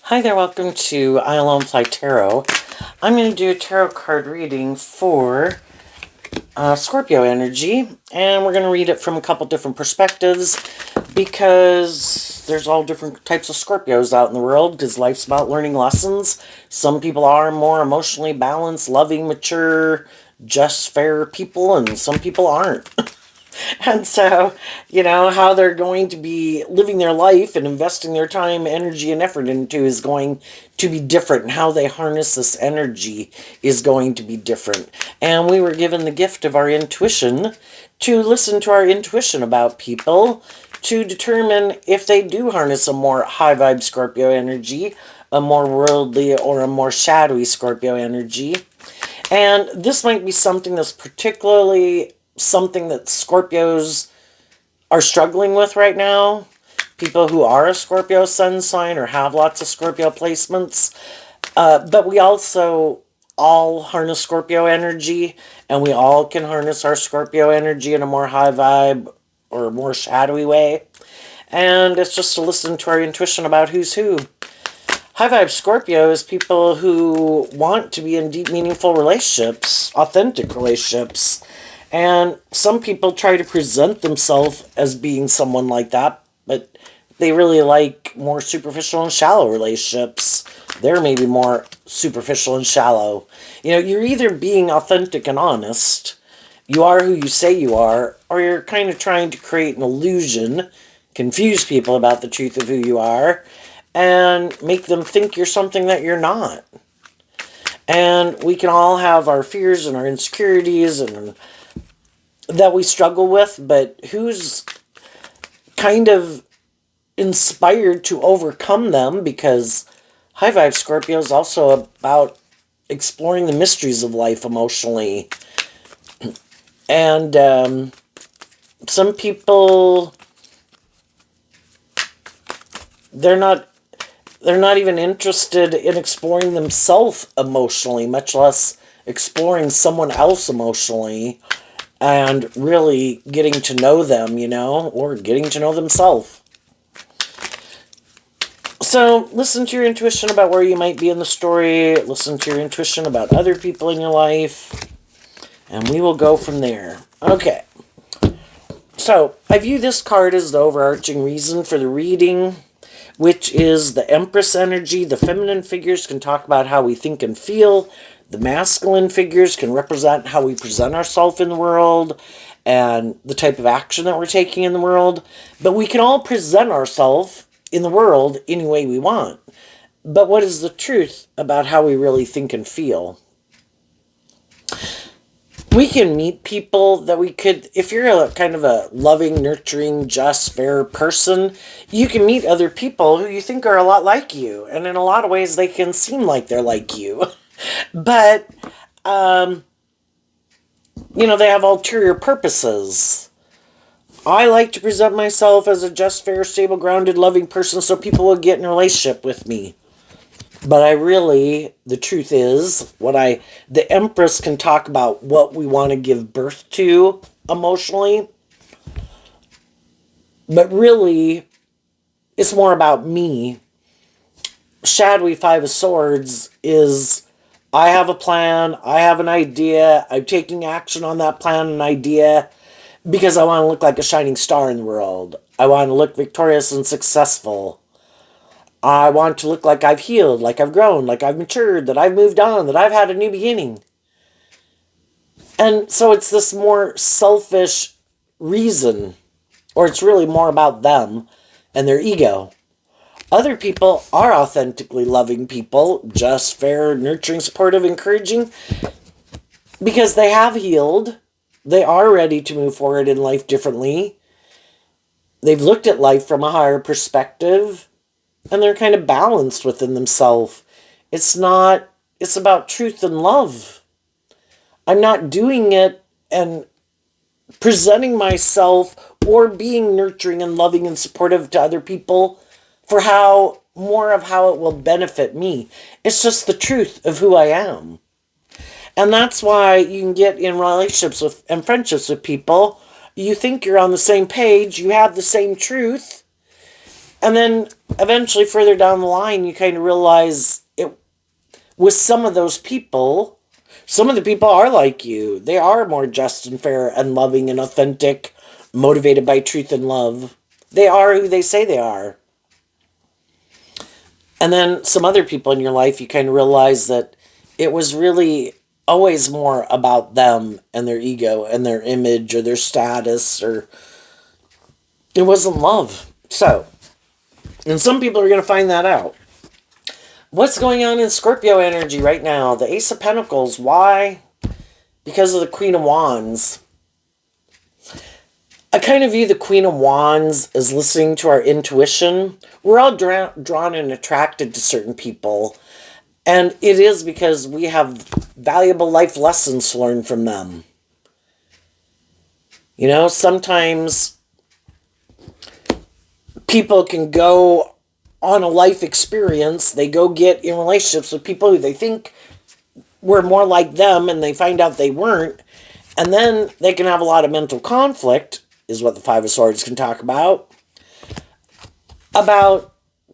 Hi there, welcome to I Alone Play Tarot. I'm going to do a tarot card reading for Scorpio energy, and we're going to read it from a couple different perspectives because there's all different types of Scorpios out in the world because life's about learning lessons. Some people are more emotionally balanced, loving, mature, just fair people, and some people aren't. And so, how they're going to be living their life and investing their time, energy, and effort into is going to be different. And how they harness this energy is going to be different. And we were given the gift of our intuition to listen to our intuition about people to determine if they do harness a more high vibe Scorpio energy, a more worldly or a more shadowy Scorpio energy. And this might be something that's particularly something that Scorpios are struggling with right now. People who are a Scorpio sun sign or have lots of Scorpio placements. But we also all harness Scorpio energy, and we all can harness our Scorpio energy in a more high vibe or more shadowy way. And it's just to listen to our intuition about who's who. High vibe Scorpio is people who want to be in deep, meaningful relationships, authentic relationships. And some people try to present themselves as being someone like that, but they really like more superficial and shallow relationships. They're maybe more superficial and shallow. You're either being authentic and honest, you are who you say you are, or you're kind of trying to create an illusion, confuse people about the truth of who you are, and make them think you're something that you're not. And we can all have our fears and our insecurities and that we struggle with, but who's kind of inspired to overcome them, because high vibe Scorpio is also about exploring the mysteries of life emotionally. And some people, they're not even interested in exploring themselves emotionally, much less exploring someone else emotionally and really getting to know them, or getting to know themselves. So listen to your intuition about where you might be in the story. Listen to your intuition about other people in your life. And we will go from there. Okay. So I view this card as the overarching reason for the reading, which is the Empress energy. The feminine figures can talk about how we think and feel. The masculine figures can represent how we present ourselves in the world and the type of action that we're taking in the world. But we can all present ourselves in the world any way we want. But what is the truth about how we really think and feel? We can meet people that we could, if you're a kind of a loving, nurturing, just, fair person, you can meet other people who you think are a lot like you. And in a lot of ways, they can seem like they're like you. But, they have ulterior purposes. I like to present myself as a just, fair, stable, grounded, loving person so people will get in a relationship with me. But the truth is, the Empress can talk about what we want to give birth to emotionally. But really, it's more about me. Shadowy Five of Swords is, I have a plan, I have an idea, I'm taking action on that plan and idea because I want to look like a shining star in the world. I want to look victorious and successful. I want to look like I've healed, like I've grown, like I've matured, that I've moved on, that I've had a new beginning. And so it's this more selfish reason, or it's really more about them and their ego. Other people are authentically loving people, just, fair, nurturing, supportive, encouraging, because they have healed. They are ready to move forward in life differently. They've looked at life from a higher perspective, and they're kind of balanced within themselves. It's about truth and love. I'm not doing it and presenting myself or being nurturing and loving and supportive to other people for more of how it will benefit me. It's just the truth of who I am. And that's why you can get in relationships and friendships with people. You think you're on the same page, you have the same truth, And then eventually further down the line, you kind of realize it with some of those people, some of the people are like you. They are more just and fair and loving and authentic, motivated by truth and love. They are who they say they are. And then some other people in your life, you kind of realize that it was really always more about them and their ego and their image or their status, or it wasn't love. So, and some people are going to find that out. What's going on in Scorpio energy right now? The Ace of Pentacles. Why? Because of the Queen of Wands. I kind of view the Queen of Wands as listening to our intuition. We're all drawn and attracted to certain people. And it is because we have valuable life lessons to learn from them. You know, sometimes people can go on a life experience. They go get in relationships with people who they think were more like them, and they find out they weren't. And then they can have a lot of mental conflict, is what the Five of Swords can talk about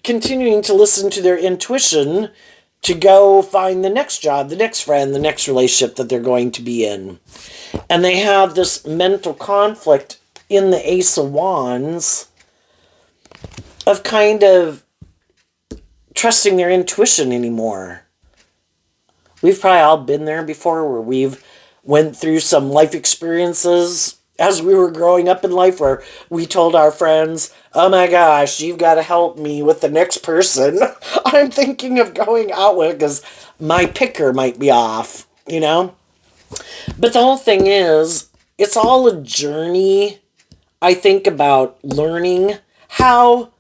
continuing to listen to their intuition to go find the next job, the next friend, the next relationship that they're going to be in. And they have this mental conflict in the Ace of Wands of kind of trusting their intuition anymore. We've probably all been there before, where we've went through some life experiences as we were growing up in life, where we told our friends, oh my gosh, you've got to help me with the next person I'm thinking of going out with because my picker might be off, you know? But the whole thing is, it's all a journey, I think, about learning how,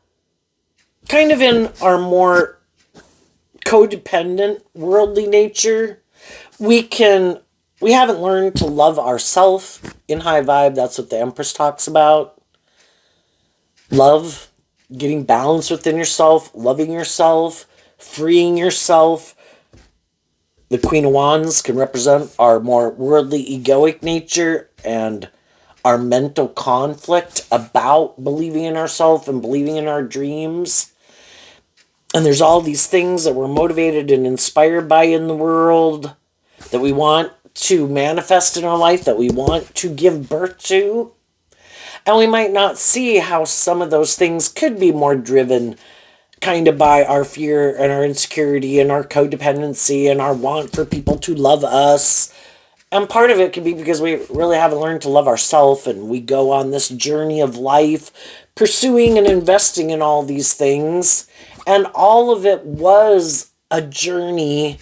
kind of in our more codependent, worldly nature, we haven't learned to love ourselves. In High Vibe, that's what the Empress talks about. Love, getting balance within yourself, loving yourself, freeing yourself. The Queen of Wands can represent our more worldly, egoic nature and our mental conflict about believing in ourselves and believing in our dreams. And there's all these things that we're motivated and inspired by in the world that we want to manifest in our life, that we want to give birth to. And we might not see how some of those things could be more driven kind of by our fear and our insecurity and our codependency and our want for people to love us. And part of it could be because we really haven't learned to love ourselves, and we go on this journey of life pursuing and investing in all these things. And all of it was a journey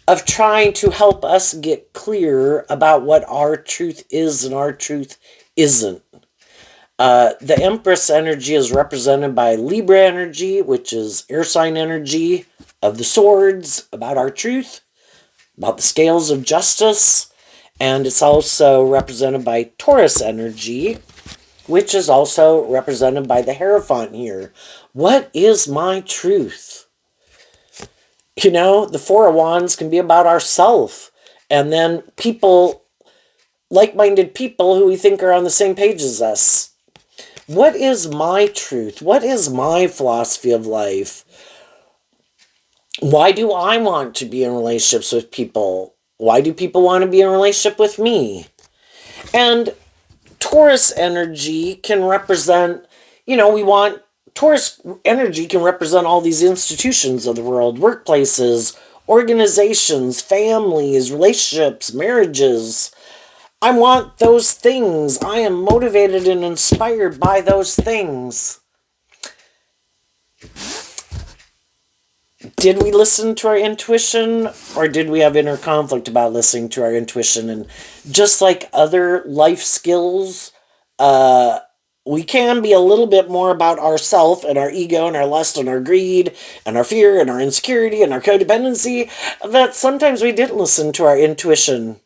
of trying to help us get clear about what our truth is and our truth isn't. The Empress energy is represented by Libra energy, which is air sign energy of the swords, about our truth, about the scales of justice. And it's also represented by Taurus energy, which is also represented by the Hierophant here. What is my truth? You know, the Four of Wands can be about ourself. And then people, like-minded people who we think are on the same page as us. What is my truth? What is my philosophy of life? Why do I want to be in relationships with people? Why do people want to be in a relationship with me? And Taurus energy can represent, Taurus energy can represent all these institutions of the world, workplaces, organizations, families, relationships, marriages. I want those things. I am motivated and inspired by those things. Did we listen to our intuition, or did we have inner conflict about listening to our intuition? And just like other life skills, we can be a little bit more about ourself and our ego and our lust and our greed and our fear and our insecurity and our codependency, that sometimes we didn't listen to our intuition.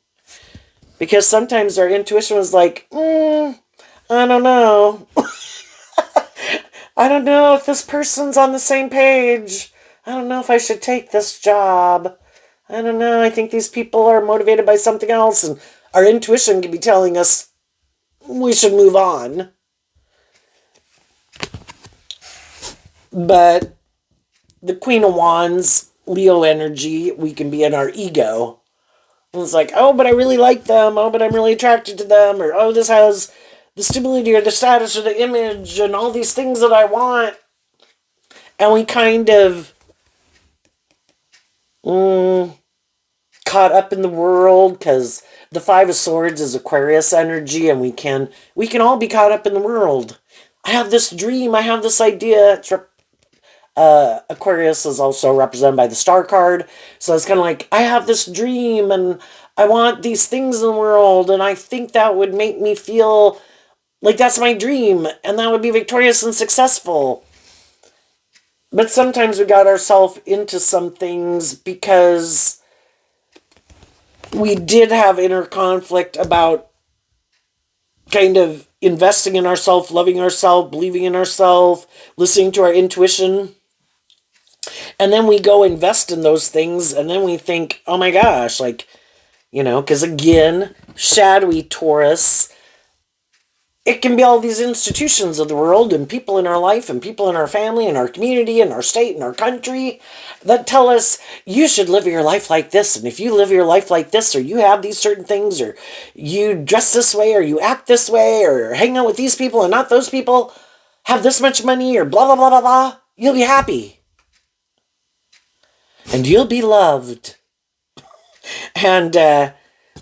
Because sometimes our intuition was like, I don't know. I don't know if this person's on the same page. I don't know if I should take this job. I don't know. I think these people are motivated by something else. And our intuition can be telling us we should move on. But the Queen of Wands, Leo energy, we can be in our ego. And it's like, oh, but I really like them. Oh, but I'm really attracted to them. Or, oh, this has the stability or the status or the image and all these things that I want. And we kind of caught up in the world because the Five of Swords is Aquarius energy, and we can all be caught up in the world. I have this dream. I have this idea. Aquarius is also represented by the Star card, so it's kind of like I have this dream and I want these things in the world, and I think that would make me feel like that's my dream, and that would be victorious and successful. But sometimes we got ourselves into some things because we did have inner conflict about kind of investing in ourselves, loving ourselves, believing in ourselves, listening to our intuition. And then we go invest in those things, and then we think, oh my gosh, like, because again, shadowy Taurus, it can be all these institutions of the world and people in our life and people in our family and our community and our state and our country that tell us you should live your life like this. And if you live your life like this, or you have these certain things, or you dress this way, or you act this way, or hang out with these people and not those people, have this much money, or blah, blah, blah, blah, blah, you'll be happy. And you'll be loved. And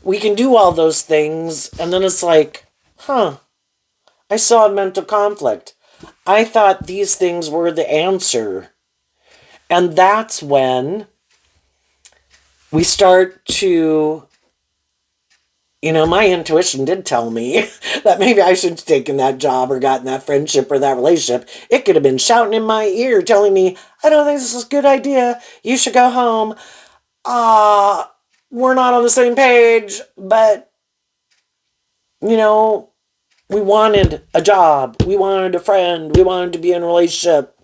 we can do all those things. And then it's like, I saw a mental conflict. I thought these things were the answer. And that's when we start to, my intuition did tell me that maybe I should have taken that job or gotten that friendship or that relationship. It could have been shouting in my ear telling me, I don't think this is a good idea. You should go home. We're not on the same page, but, we wanted a job. We wanted a friend. We wanted to be in a relationship.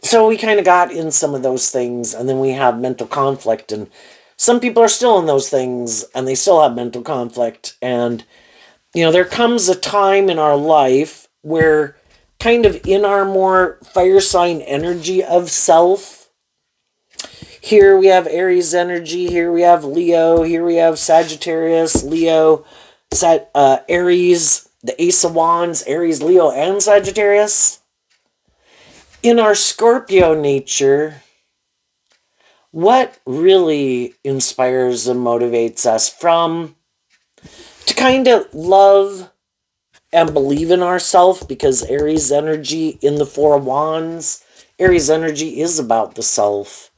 So we kind of got in some of those things, and then we have mental conflict. And some people are still in those things, and they still have mental conflict. And, there comes a time in our life where kind of in our more fire sign energy of self, here we have Aries energy, here we have Leo, here we have Sagittarius, Leo, Aries, the Ace of Wands, Aries, Leo, and Sagittarius. In our Scorpio nature, what really inspires and motivates us to kind of love and believe in ourselves, because Aries energy in the Four of Wands, Aries energy is about the self.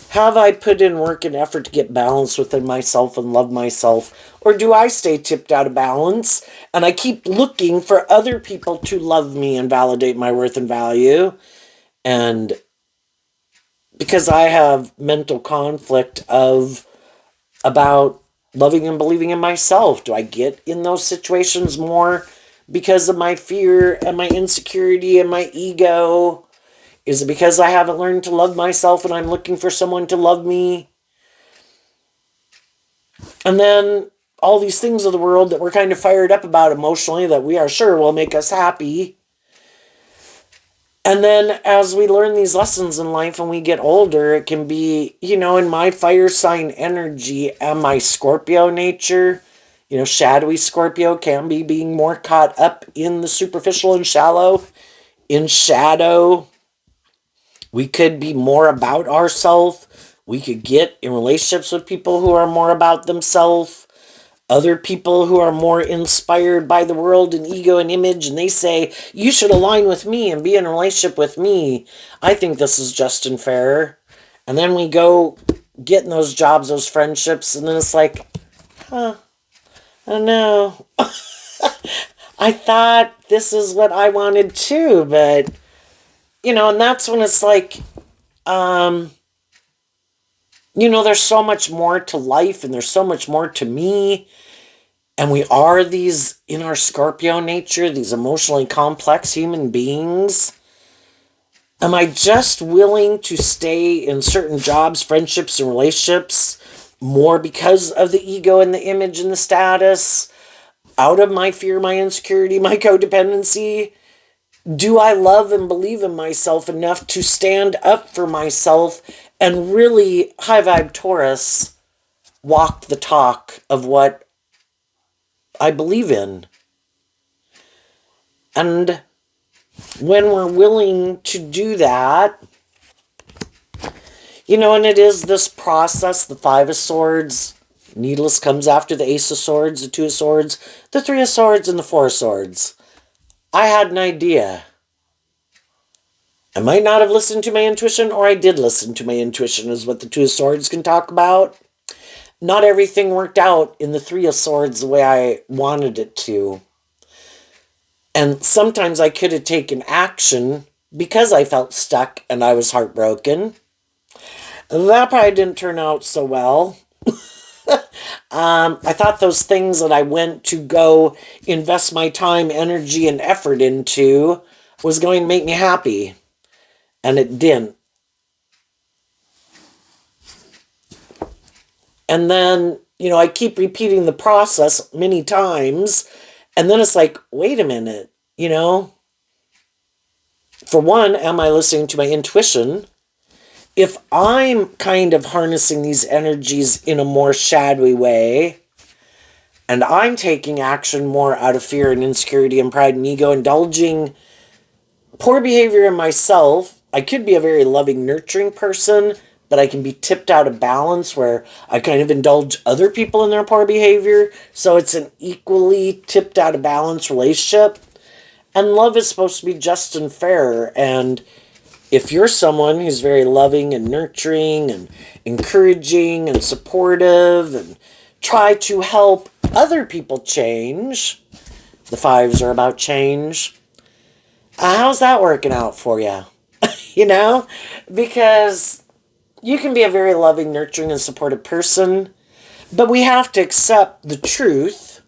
Have I put in work and effort to get balance within myself and love myself? Or do I stay tipped out of balance and I keep looking for other people to love me and validate my worth and value? And because I have mental conflict about loving and believing in myself, do I get in those situations more because of my fear and my insecurity and my ego? Is it because I haven't learned to love myself and I'm looking for someone to love me? And then all these things of the world that we're kind of fired up about emotionally that we are sure will make us happy. And then as we learn these lessons in life and we get older, it can be, in my fire sign energy and my Scorpio nature, shadowy Scorpio can be being more caught up in the superficial and shallow, in shadow. We could be more about ourselves. We could get in relationships with people who are more about themselves. Other people who are more inspired by the world and ego and image, and they say, you should align with me and be in a relationship with me. I think this is just and fair. And then we go get in those jobs, those friendships, and then it's like, I don't know. I thought this is what I wanted too, but and that's when it's like, there's so much more to life and there's so much more to me. And we are these, in our Scorpio nature, these emotionally complex human beings. Am I just willing to stay in certain jobs, friendships, and relationships more because of the ego and the image and the status, out of my fear, my insecurity, my codependency? Do I love and believe in myself enough to stand up for myself and really, high vibe Taurus, walk the talk of what I believe in? And when we're willing to do that, and it is this process, the Five of Swords, Needless comes after the Ace of Swords, the Two of Swords, the Three of Swords, and the Four of Swords. I had an idea. I might not have listened to my intuition, or I did listen to my intuition, is what the Two of Swords can talk about. Not everything worked out in the Three of Swords the way I wanted it to. And sometimes I could have taken action because I felt stuck and I was heartbroken. That probably didn't turn out so well. I thought those things that I went to go invest my time, energy, and effort into was going to make me happy. And it didn't. And then, I keep repeating the process many times. And then it's like, wait a minute, For one, am I listening to my intuition? If I'm kind of harnessing these energies in a more shadowy way, and I'm taking action more out of fear and insecurity and pride and ego, indulging poor behavior in myself, I could be a very loving, nurturing person, but I can be tipped out of balance where I kind of indulge other people in their poor behavior. So it's an equally tipped out of balance relationship. And love is supposed to be just and fair. And if you're someone who's very loving and nurturing and encouraging and supportive and try to help other people change, the fives are about change, how's that working out for you? Because you can be a very loving, nurturing, and supportive person, but we have to accept the truth.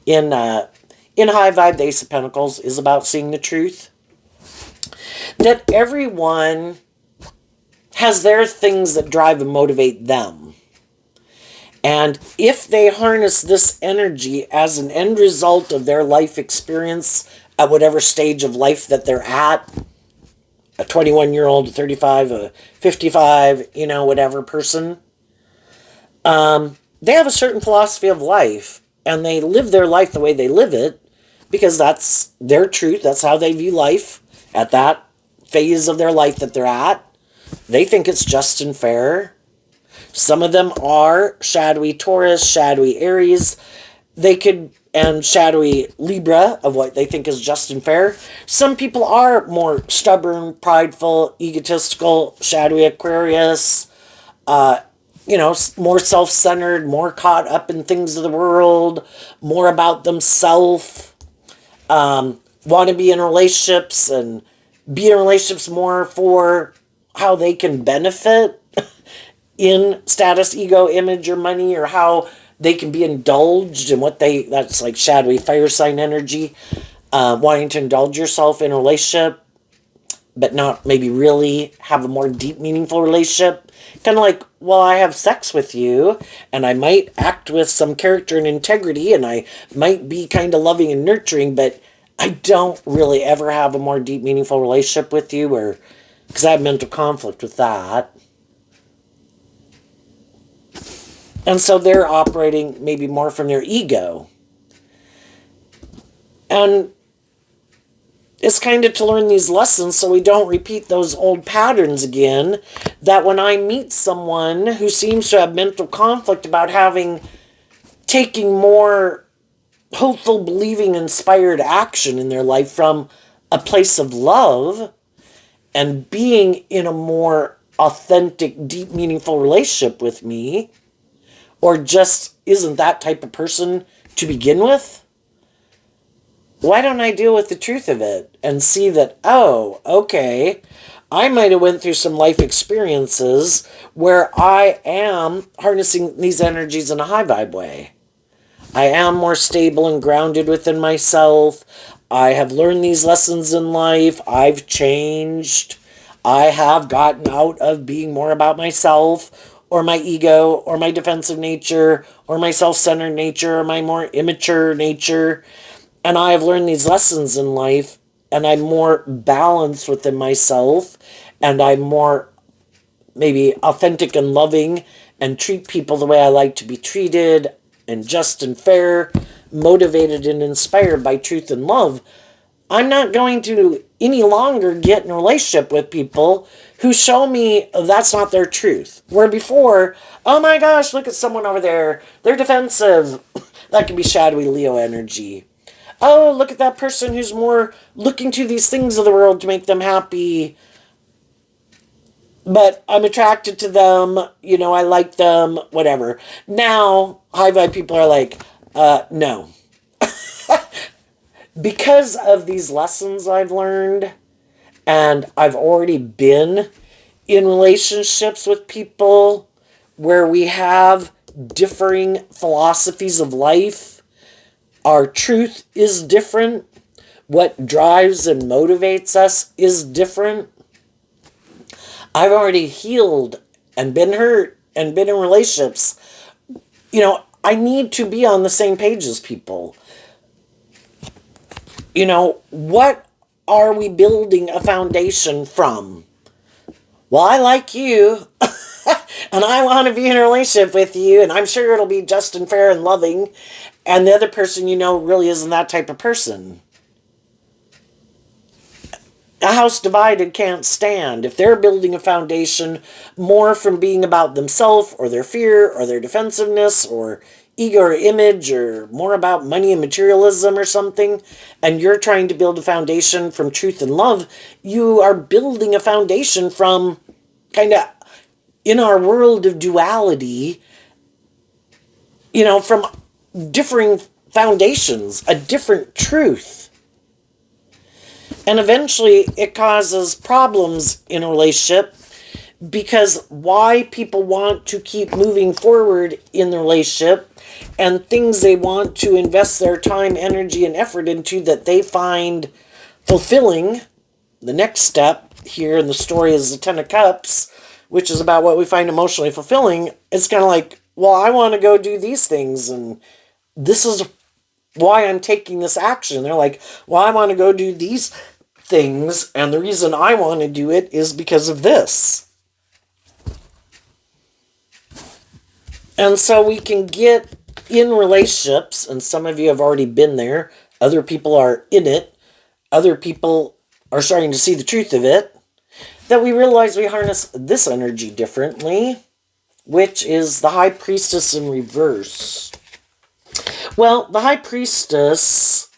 In High Vibe, the Ace of Pentacles is about seeing the truth. That everyone has their things that drive and motivate them. And if they harness this energy as an end result of their life experience at whatever stage of life that they're at, a 21-year-old, a 35, a 55, whatever person, they have a certain philosophy of life, and they live their life the way they live it, because that's their truth, that's how they view life at that phase of their life that they're at. They think it's just and fair. Some of them are shadowy Taurus, shadowy Aries, and shadowy Libra of what they think is just and fair. Some people are more stubborn, prideful, egotistical, shadowy Aquarius, more self-centered, more caught up in things of the world, more about themselves, want to be in relationships and be in relationships more for how they can benefit in status, ego, image, or money, or how they can be indulged in that's like shadowy fire sign energy, wanting to indulge yourself in a relationship, but not maybe really have a more deep, meaningful relationship. Kind of like, well, I have sex with you, and I might act with some character and integrity, and I might be kind of loving and nurturing, but I don't really ever have a more deep, meaningful relationship with you, because I have mental conflict with that. And so they're operating maybe more from their ego. And it's kind of to learn these lessons so we don't repeat those old patterns again, that when I meet someone who seems to have mental conflict about taking more hopeful, believing, inspired action in their life from a place of love and being in a more authentic, deep, meaningful relationship with me, or just isn't that type of person to begin with, why don't I deal with the truth of it and see that, oh, okay, I might have went through some life experiences where I am harnessing these energies in a high vibe way. I am more stable and grounded within myself. I have learned these lessons in life. I've changed. I have gotten out of being more about myself, or my ego, or my defensive nature, or my self-centered nature, or my more immature nature. And I have learned these lessons in life, and I'm more balanced within myself, and I'm more maybe authentic and loving, and treat people the way I like to be treated, and just and fair, motivated and inspired by truth and love. I'm not going to any longer get in a relationship with people who show me that's not their truth. Where before, oh my gosh, look at someone over there. They're defensive. That could be shadowy Leo energy. Oh, look at that person who's more looking to these things of the world to make them happy. But I'm attracted to them. I like them, whatever. Now, high vibe people are like, no. Because of these lessons I've learned, and I've already been in relationships with people where we have differing philosophies of life, our truth is different, what drives and motivates us is different. I've already healed and been hurt and been in relationships. I need to be on the same page as people. What are we building a foundation from? Well, I like you, and I want to be in a relationship with you, and I'm sure it'll be just and fair and loving, and the other person really isn't that type of person. A house divided can't stand. If they're building a foundation more from being about themselves or their fear or their defensiveness or ego or image or more about money and materialism or something, and you're trying to build a foundation from truth and love, you are building a foundation from kind of in our world of duality, from differing foundations, a different truth. And eventually it causes problems in a relationship because why people want to keep moving forward in the relationship and things they want to invest their time, energy, and effort into that they find fulfilling. The next step here in the story is the Ten of Cups, which is about what we find emotionally fulfilling. It's kind of like, well, I want to go do these things, and this is why I'm taking this action. They're like, well, I want to go do these things, and the reason I want to do it is because of this. And so we can get in relationships, and some of you have already been there, other people are in it, other people are starting to see the truth of it, that we realize we harness this energy differently, which is the High Priestess in reverse. Well, the High Priestess,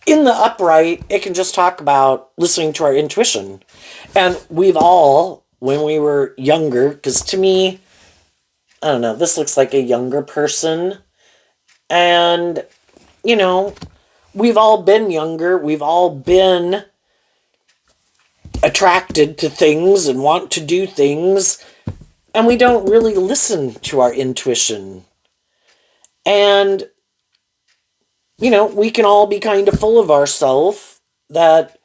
in the upright, it can just talk about listening to our intuition. And we've all, when we were younger, because to me, I don't know, this looks like a younger person. And, we've all been younger. We've all been attracted to things and want to do things. And we don't really listen to our intuition. And, we can all be kind of full of ourselves that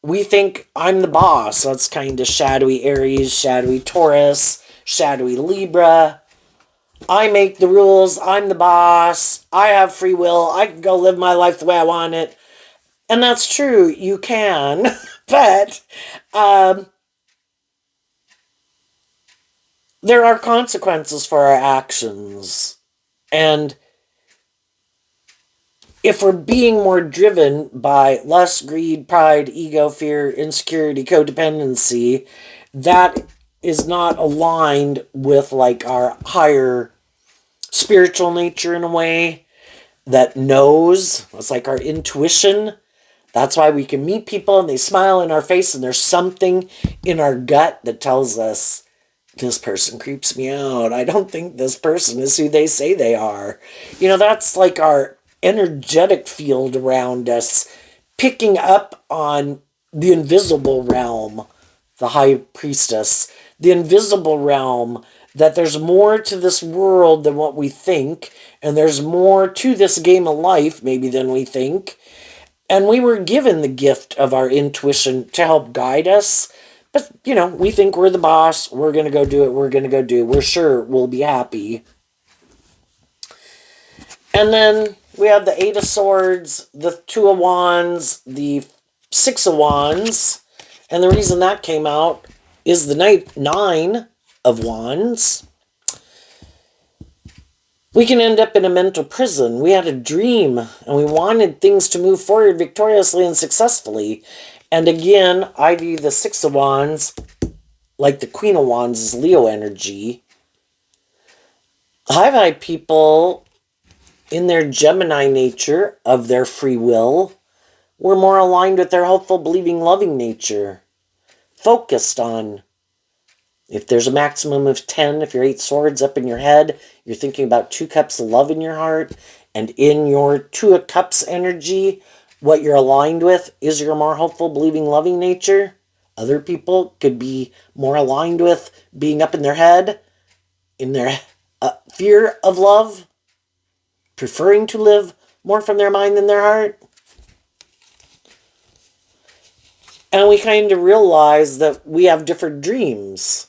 we think I'm the boss. That's kind of shadowy Aries, shadowy Taurus, shadowy Libra. I make the rules. I'm the boss. I have free will. I can go live my life the way I want it. And that's true. You can. But there are consequences for our actions. And if we're being more driven by lust, greed, pride, ego, fear, insecurity, codependency, that is not aligned with our higher spiritual nature in a way that knows. It's like our intuition. That's why we can meet people and they smile in our face and there's something in our gut that tells us, this person creeps me out. I don't think this person is who they say they are. That's like our energetic field around us, picking up on the invisible realm, the High Priestess, the invisible realm, that there's more to this world than what we think, and there's more to this game of life maybe than we think. And we were given the gift of our intuition to help guide us. But, we think we're the boss. We're going to go do it. We're sure we'll be happy. And then We have the Eight of Swords, the Two of Wands, the Six of Wands. And the reason that came out is the Nine of Wands. We can end up in a mental prison. We had a dream and we wanted things to move forward victoriously and successfully. And again, I view the Six of Wands like the Queen of Wands is Leo energy. High vibe people, in their Gemini nature of their free will, were more aligned with their hopeful, believing, loving nature. Focused on, if there's a maximum of 10, if you're 8 swords up in your head, you're thinking about 2 cups of love in your heart. And in your 2 of cups energy, what you're aligned with is your more hopeful, believing, loving nature. Other people could be more aligned with being up in their head, in their fear of love, preferring to live more from their mind than their heart. And we kind of realize that we have different dreams.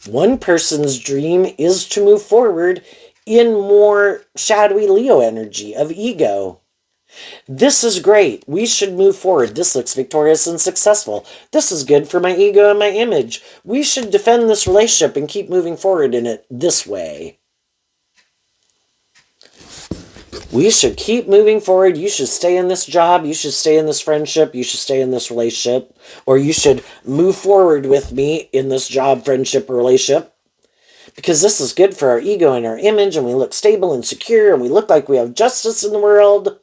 One person's dream is to move forward in more shadowy Leo energy of ego. This is great. We should move forward. This looks victorious and successful. This is good for my ego and my image. We should defend this relationship and keep moving forward in it this way. We should keep moving forward. You should stay in this job. You should stay in this friendship. You should stay in this relationship. Or you should move forward with me in this job, friendship, or relationship. Because this is good for our ego and our image, and we look stable and secure, and we look like we have justice in the world.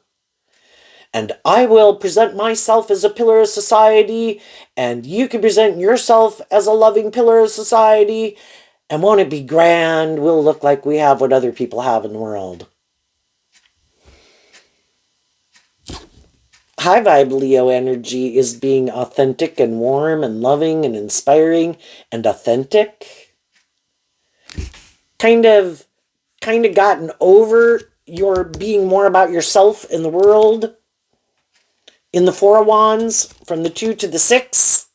And I will present myself as a pillar of society, and you can present yourself as a loving pillar of society. And won't it be grand? We'll look like we have what other people have in the world. High vibe Leo energy is being authentic and warm and loving and inspiring and authentic. Kind of gotten over your being more about yourself in the world. In the Four of Wands, from the 2 to the 6,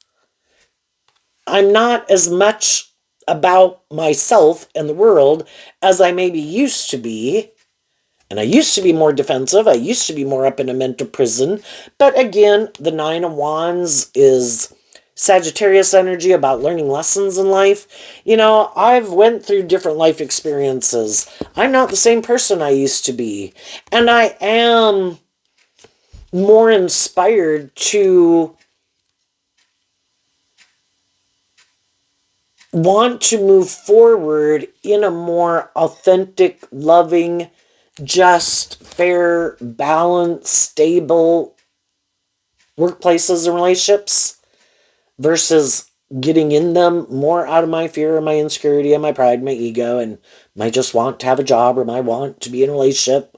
I'm not as much about myself and the world as I maybe used to be. And I used to be more defensive. I used to be more up in a mental prison. But again, the 9 of Wands is Sagittarius energy about learning lessons in life. You know, I've went through different life experiences. I'm not the same person I used to be. And I am more inspired to want to move forward in a more authentic, loving, just, fair, balanced, stable workplaces and relationships versus getting in them more out of my fear and my insecurity and my pride, my ego, and my just want to have a job or my want to be in a relationship.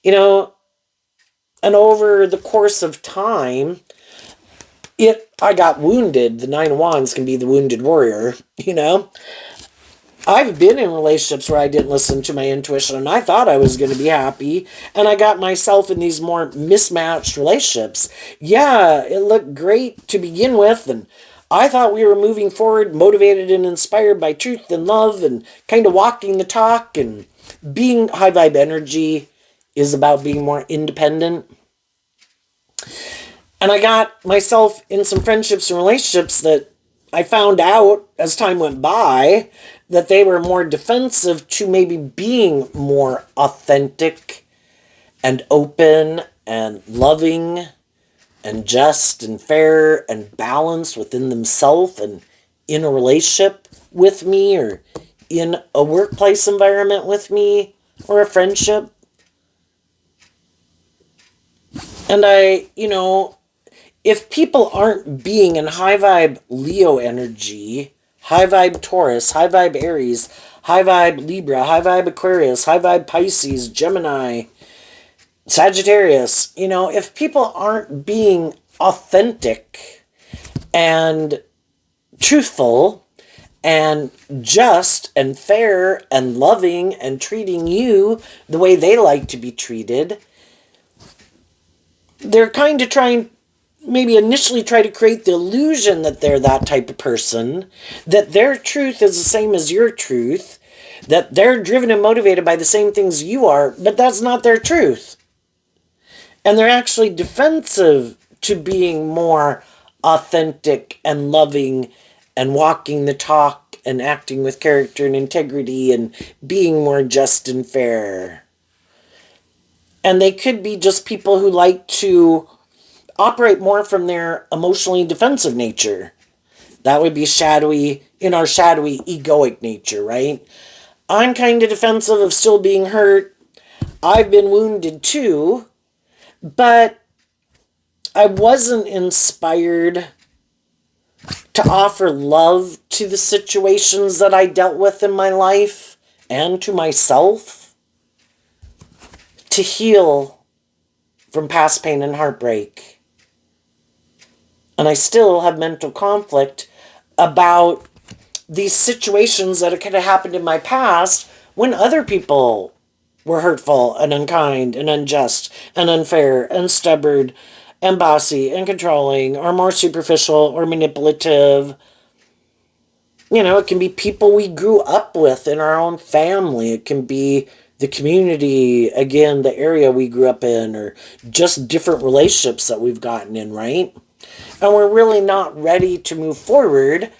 You know, and over the course of time, I got wounded. The 9 of Wands can be the wounded warrior, you know. I've been in relationships where I didn't listen to my intuition and I thought I was going to be happy, and I got myself in these more mismatched relationships. Yeah, it looked great to begin with, and I thought we were moving forward, motivated and inspired by truth and love and kind of walking the talk, and being high vibe energy is about being more independent. And I got myself in some friendships and relationships that I found out as time went by that they were more defensive to maybe being more authentic and open and loving and just and fair and balanced within themselves and in a relationship with me or in a workplace environment with me or a friendship. And if people aren't being in high vibe Leo energy, high vibe Taurus, high vibe Aries, high vibe Libra, high vibe Aquarius, high vibe Pisces, Gemini, Sagittarius, if people aren't being authentic and truthful and just and fair and loving and treating you the way they like to be treated, they're kind of trying, maybe initially try to create the illusion that they're that type of person, that their truth is the same as your truth, that they're driven and motivated by the same things you are, but that's not their truth. And they're actually defensive to being more authentic and loving and walking the talk and acting with character and integrity and being more just and fair. And they could be just people who like to operate more from their emotionally defensive nature. That would be shadowy, in our shadowy egoic nature, right? I'm kind of defensive of still being hurt. I've been wounded too, but I wasn't inspired to offer love to the situations that I dealt with in my life and to myself, to heal from past pain and heartbreak. And I still have mental conflict about these situations that could have happened in my past when other people were hurtful and unkind and unjust and unfair and stubborn and bossy and controlling or more superficial or manipulative. You know, it can be people we grew up with in our own family. It can be the community, again, the area we grew up in, or just different relationships that we've gotten in, right? And we're really not ready to move forward,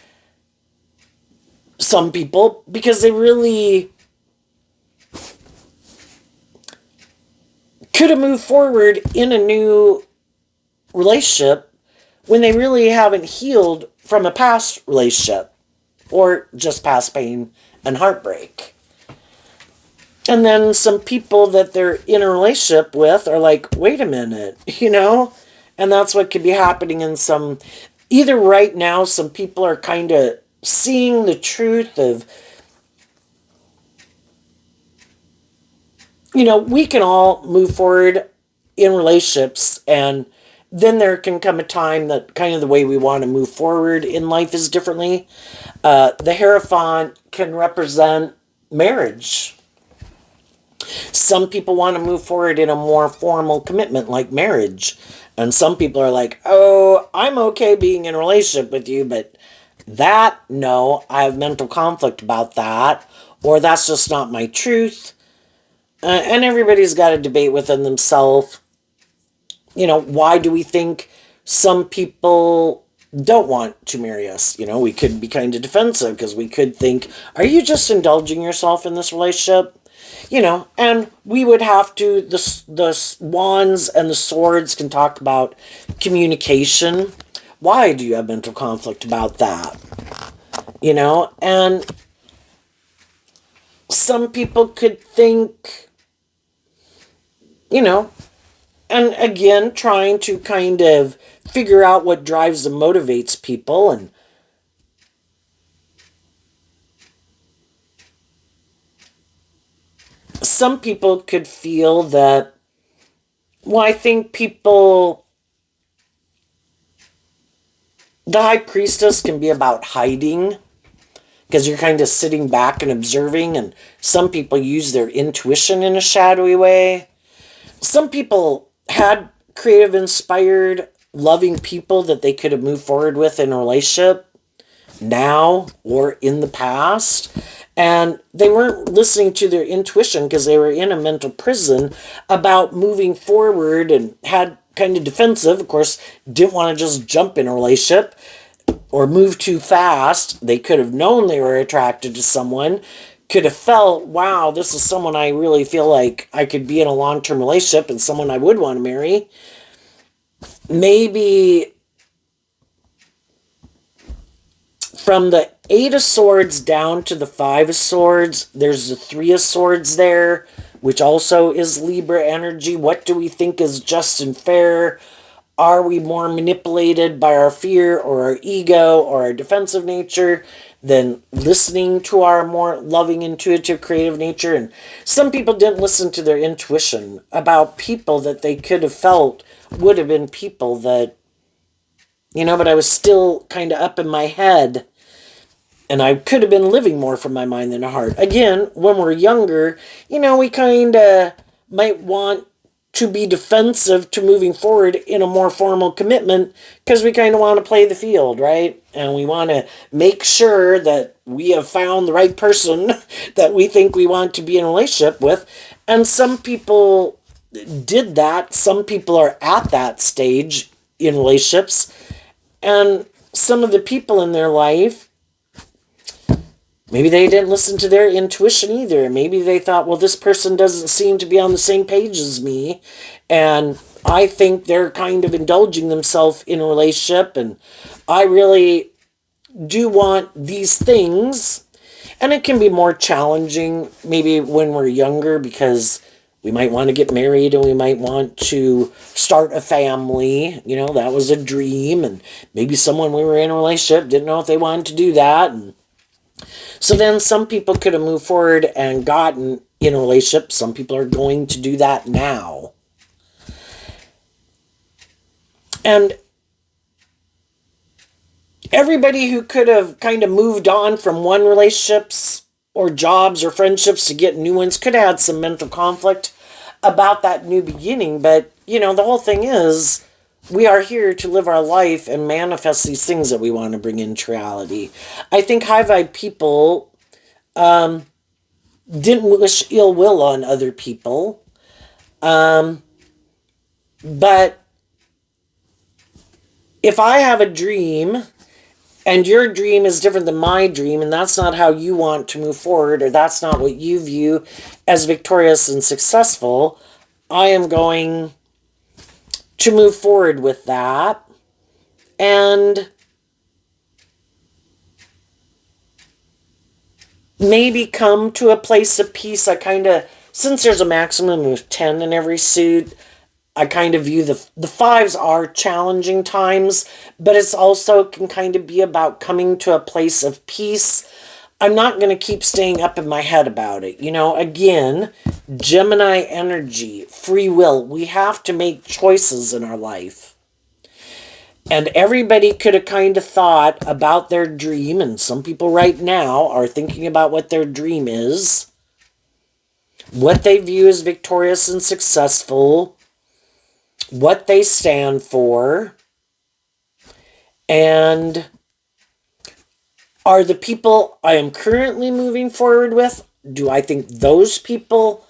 some people, because they really could have moved forward in a new relationship when they really haven't healed from a past relationship or just past pain and heartbreak. And then some people that they're in a relationship with are like, wait a minute, you know? And that's what could be happening in some, either right now, some people are kind of seeing the truth of, you know, we can all move forward in relationships, and then there can come a time that kind of the way we want to move forward in life is differently. The Hierophant can represent marriage. Some people want to move forward in a more formal commitment like marriage. And some people are like, oh, I'm okay being in a relationship with you, but that, no, I have mental conflict about that, or that's just not my truth. And everybody's got a debate within themselves. You know, why do we think some people don't want to marry us? You know, we could be kind of defensive because we could think, are you just indulging yourself in this relationship? You know, and we would have to, the wands and the swords can talk about communication. Why do you have mental conflict about that? You know, and some people could think, you know, and again, trying to kind of figure out what drives and motivates people. And some people could feel that, well, I think people, the High Priestess can be about hiding because you're kind of sitting back and observing, and some people use their intuition in a shadowy way. Some people had creative, inspired, loving people that they could have moved forward with in a relationship now or in the past, and they weren't listening to their intuition because they were in a mental prison about moving forward and had kind of defensive, of course, didn't want to just jump in a relationship or move too fast. They could have known they were attracted to someone, could have felt, wow, this is someone I really feel like I could be in a long-term relationship and someone I would want to marry. Maybe from the Eight of Swords down to the Five of Swords, there's the Three of Swords there, which also is Libra energy. What do we think is just and fair? Are we more manipulated by our fear or our ego or our defensive nature than listening to our more loving, intuitive, creative nature? And some people didn't listen to their intuition about people that they could have felt would have been people that, you know, but I was still kind of up in my head. And I could have been living more from my mind than a heart. Again, when we're younger, you know, we kind of might want to be defensive to moving forward in a more formal commitment because we kind of want to play the field, right? And we want to make sure that we have found the right person that we think we want to be in a relationship with. And some people did that. Some people are at that stage in relationships. And some of the people in their life, maybe they didn't listen to their intuition either. Maybe they thought, well, this person doesn't seem to be on the same page as me. And I think they're kind of indulging themselves in a relationship. And I really do want these things. And it can be more challenging maybe when we're younger, because we might want to get married and we might want to start a family. You know, that was a dream. And maybe someone we were in a relationship didn't know if they wanted to do that. And so then some people could have moved forward and gotten in a relationship. Some people are going to do that now. And everybody who could have kind of moved on from one relationships or jobs or friendships to get new ones could have had some mental conflict about that new beginning. But, you know, the whole thing is we are here to live our life and manifest these things that we want to bring into reality. I think high vibe people didn't wish ill will on other people. But if I have a dream and your dream is different than my dream, and that's not how you want to move forward, or that's not what you view as victorious and successful, I am going to move forward with that. And maybe come to a place of peace. Since there's a maximum of 10 in every suit, I kind of view the fives are challenging times, but it's also can kind of be about coming to a place of peace. I'm not going to keep staying up in my head about it. You know, again, Gemini energy, free will. We have to make choices in our life. And everybody could have kind of thought about their dream, and some people right now are thinking about what their dream is, what they view as victorious and successful, what they stand for, and are the people I am currently moving forward with, do I think those people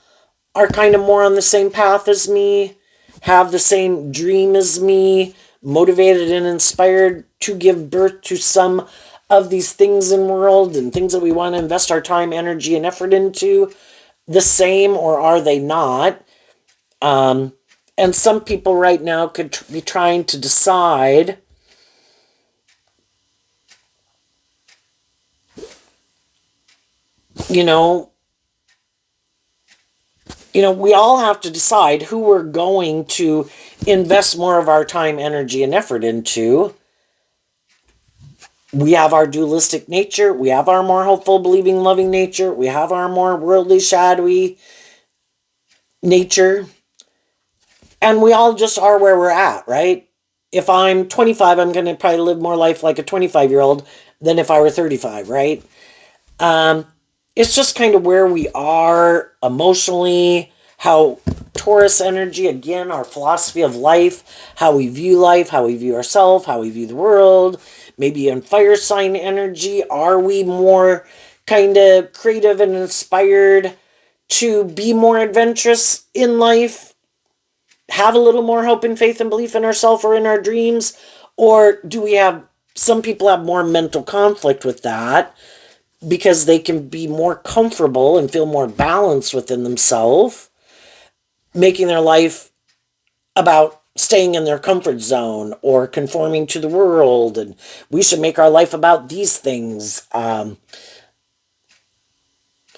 are kind of more on the same path as me, have the same dream as me, motivated and inspired to give birth to some of these things in the world and things that we want to invest our time, energy, and effort into, the same, or are they not? And some people right now could be trying to decide, you know, we all have to decide who we're going to invest more of our time, energy, and effort into. We have our dualistic nature. We have our more hopeful, believing, loving nature. We have our more worldly, shadowy nature. And we all just are where we're at, right? If I'm 25, I'm going to probably live more life like a 25-year-old than if I were 35, right? It's just kind of where we are emotionally, how Taurus energy, again, our philosophy of life, how we view life, how we view ourselves, how we view the world. Maybe in fire sign energy, are we more kind of creative and inspired to be more adventurous in life? Have a little more hope and faith and belief in ourselves or in our dreams? Or do we have, some people have more mental conflict with that because they can be more comfortable and feel more balanced within themselves, making their life about staying in their comfort zone or conforming to the world, and we should make our life about these things. I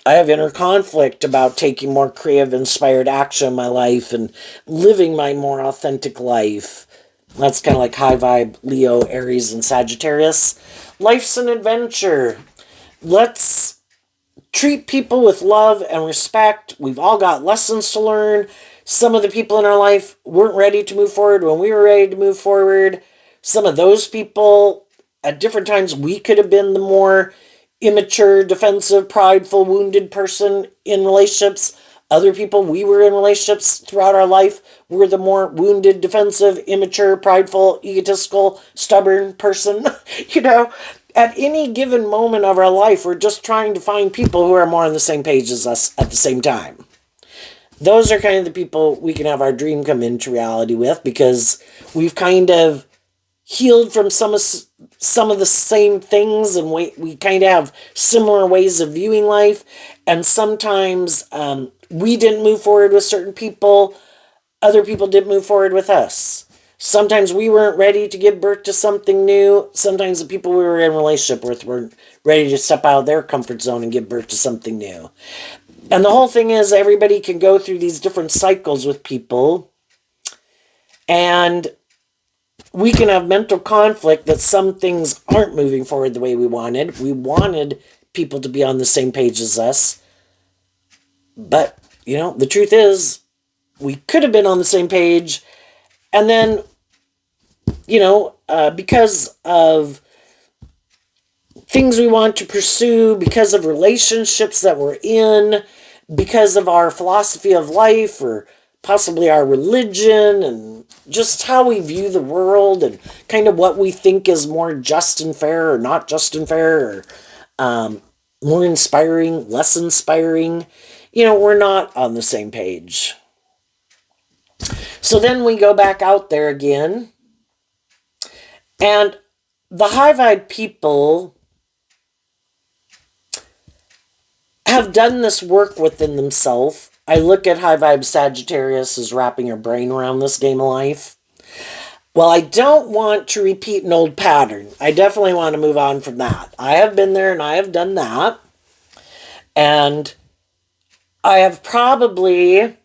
have inner conflict about taking more creative, inspired action in my life and living my more authentic life. That's kind of like high vibe Leo, Aries, and Sagittarius. Life's an adventure. Let's treat people with love and respect. We've all got lessons to learn. Some of the people in our life weren't ready to move forward when we were ready to move forward. Some of those people, at different times, we could have been the more immature, defensive, prideful, wounded person in relationships. Other people, we were in relationships throughout our life, were the more wounded, defensive, immature, prideful, egotistical, stubborn person, at any given moment of our life, we're just trying to find people who are more on the same page as us at the same time. Those are kind of the people we can have our dream come into reality with, because we've kind of healed from some of the same things, and we kind of have similar ways of viewing life. And sometimes we didn't move forward with certain people, other people didn't move forward with us. Sometimes we weren't ready to give birth to something new. Sometimes the people we were in relationship with weren't ready to step out of their comfort zone and give birth to something new. And the whole thing is, everybody can go through these different cycles with people, and we can have mental conflict that some things aren't moving forward the way we wanted. We wanted people to be on the same page as us. But, the truth is, we could have been on the same page. And then, because of things we want to pursue, because of relationships that we're in, because of our philosophy of life, or possibly our religion, and just how we view the world, and kind of what we think is more just and fair or not just and fair, or more inspiring, less inspiring, we're not on the same page. So then we go back out there again, and the high vibe people have done this work within themselves. I look at high vibe Sagittarius as wrapping your brain around this game of life. Well, I don't want to repeat an old pattern. I definitely want to move on from that. I have been there and I have done that. And I have probably...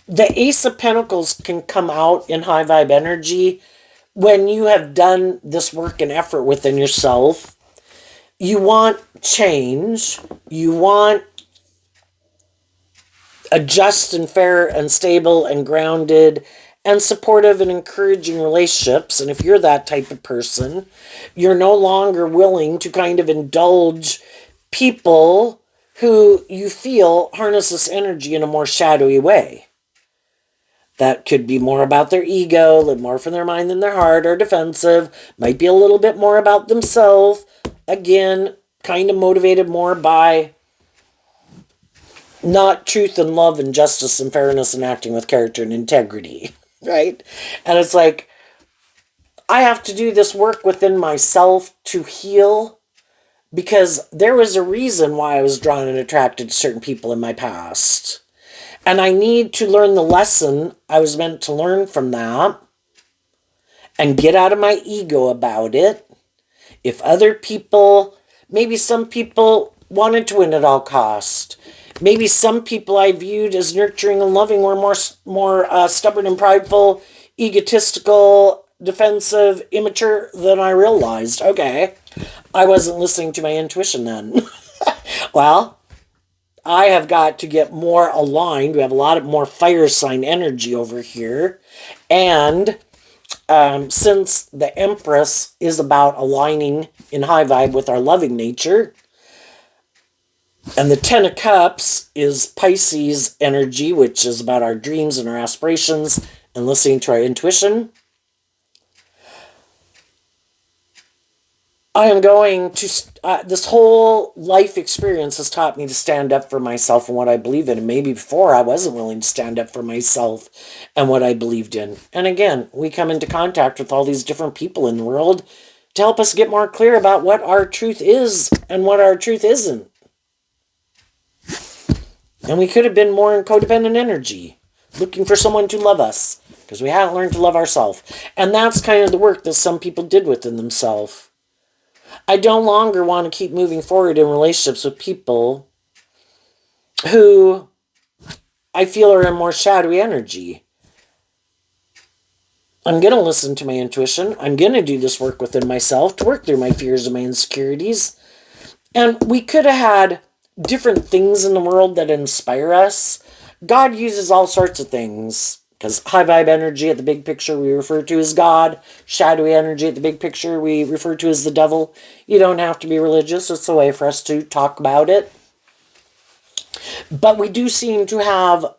The Ace of Pentacles can come out in high vibe energy when you have done this work and effort within yourself. You want change. You want a just and fair and stable and grounded and supportive and encouraging relationships. And if you're that type of person, you're no longer willing to kind of indulge people who you feel harness this energy in a more shadowy way. That could be more about their ego, live more from their mind than their heart, or defensive. Might be a little bit more about themselves. Again, kind of motivated more by not truth and love and justice and fairness and acting with character and integrity, right? And it's like, I have to do this work within myself to heal, because there was a reason why I was drawn and attracted to certain people in my past. And I need to learn the lesson I was meant to learn from that and get out of my ego about it. If other people, maybe some people wanted to win at all cost. Maybe some people I viewed as nurturing and loving were more stubborn and prideful, egotistical, defensive, immature than I realized. Okay, I wasn't listening to my intuition then. Well, I have got to get more aligned. We have a lot of more fire sign energy over here. And since the Empress is about aligning in high vibe with our loving nature, and the Ten of Cups is Pisces energy, which is about our dreams and our aspirations and listening to our intuition, I am going to, this whole life experience has taught me to stand up for myself and what I believe in. And maybe before I wasn't willing to stand up for myself and what I believed in. And again, we come into contact with all these different people in the world to help us get more clear about what our truth is and what our truth isn't. And we could have been more in codependent energy, looking for someone to love us, because we hadn't learned to love ourselves. And that's kind of the work that some people did within themselves. I don't longer want to keep moving forward in relationships with people who I feel are in more shadowy energy. I'm going to listen to my intuition. I'm going to do this work within myself to work through my fears and my insecurities. And we could have had different things in the world that inspire us. God uses all sorts of things. Because high vibe energy at the big picture we refer to as God. Shadowy energy at the big picture we refer to as the devil. You don't have to be religious. It's a way for us to talk about it. But we do seem to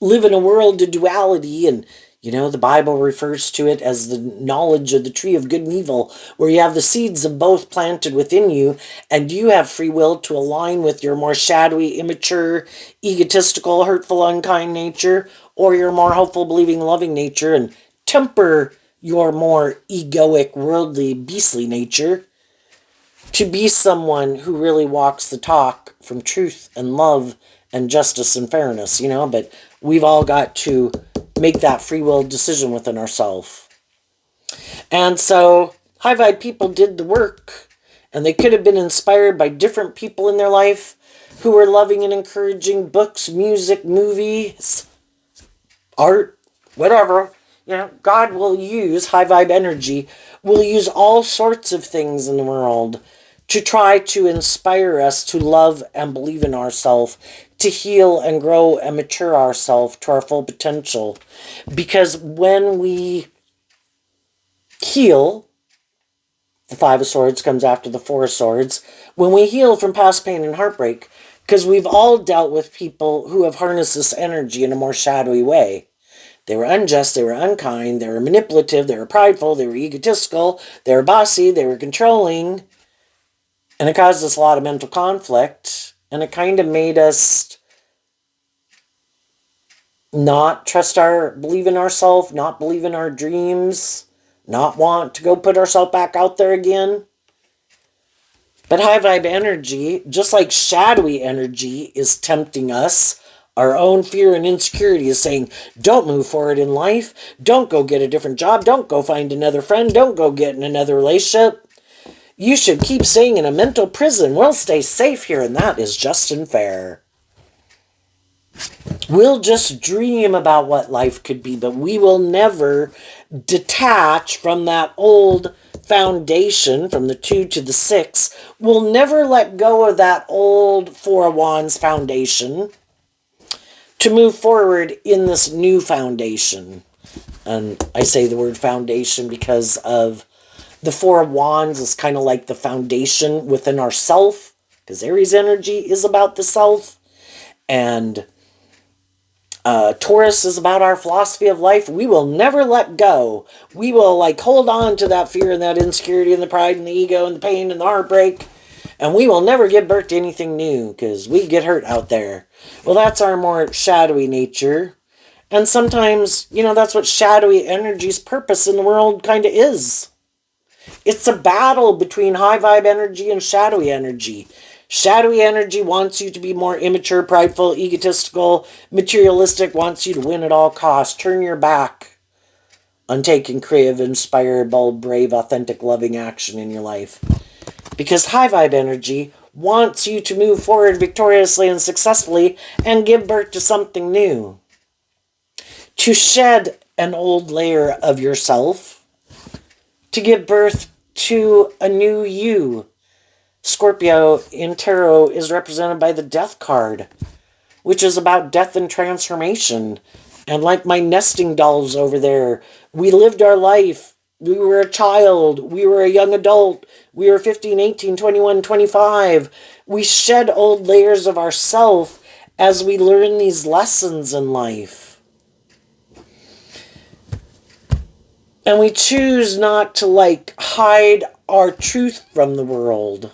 live in a world of duality, and You know, the Bible refers to it as the knowledge of the tree of good and evil, where you have the seeds of both planted within you, and you have free will to align with your more shadowy, immature, egotistical, hurtful, unkind nature, or your more hopeful, believing, loving nature, and temper your more egoic, worldly, beastly nature to be someone who really walks the talk from truth and love and justice and fairness, you know, but we've all got to make that free will decision within ourselves. And so high vibe people did the work, and they could have been inspired by different people in their life who were loving and encouraging books, music, movies, art, whatever. You know, God will use high vibe energy, will use all sorts of things in the world to try to inspire us to love and believe in ourselves, to heal and grow and mature ourselves to our full potential. Because when we heal, the Five of Swords comes after the Four of Swords, when we heal from past pain and heartbreak, because we've all dealt with people who have harnessed this energy in a more shadowy way. They were unjust, they were unkind, they were manipulative, they were prideful, they were egotistical, they were bossy, they were controlling. And it caused us a lot of mental conflict. And it kind of made us not believe in ourselves, not believe in our dreams, not want to go put ourselves back out there again. But high vibe energy, just like shadowy energy is tempting us, our own fear and insecurity is saying, don't move forward in life, don't go get a different job, don't go find another friend, don't go get in another relationship. You should keep staying in a mental prison. We'll stay safe here, and that is just and fair. We'll just dream about what life could be, but we will never detach from that old foundation, from the 2 to the 6. We'll never let go of that old Four of Wands foundation to move forward in this new foundation. And I say the word foundation because of the Four of Wands is kind of like the foundation within our self, because Aries energy is about the self, and Taurus is about our philosophy of life. We will never let go. We will hold on to that fear and that insecurity and the pride and the ego and the pain and the heartbreak, and we will never give birth to anything new because we get hurt out there. Well, that's our more shadowy nature, and sometimes, that's what shadowy energy's purpose in the world kind of is. It's a battle between high vibe energy and shadowy energy. Shadowy energy wants you to be more immature, prideful, egotistical, materialistic, wants you to win at all costs. Turn your back on taking creative, inspired, bold, brave, authentic, loving action in your life. Because high vibe energy wants you to move forward victoriously and successfully and give birth to something new. To shed an old layer of yourself, to give birth to a new you. Scorpio in tarot is represented by the Death card, which is about death and transformation. And like my nesting dolls over there, we lived our life. We were a child. We were a young adult. We were 15, 18, 21, 25. We shed old layers of ourself as we learn these lessons in life. And we choose not to hide our truth from the world.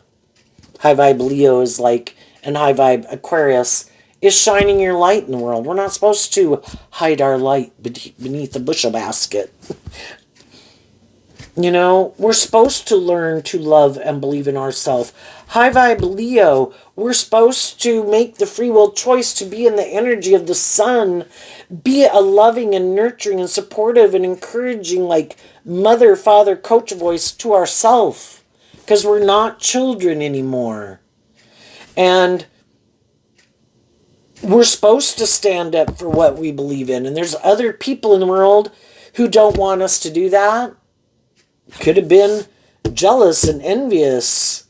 High vibe Leo is and high vibe Aquarius is shining your light in the world. We're not supposed to hide our light beneath a bushel basket. We're supposed to learn to love and believe in ourselves. High vibe Leo, we're supposed to make the free will choice to be in the energy of the sun, be a loving and nurturing and supportive and encouraging mother, father, coach voice to ourselves, because we're not children anymore. And we're supposed to stand up for what we believe in. And there's other people in the world who don't want us to do that. Could have been jealous and envious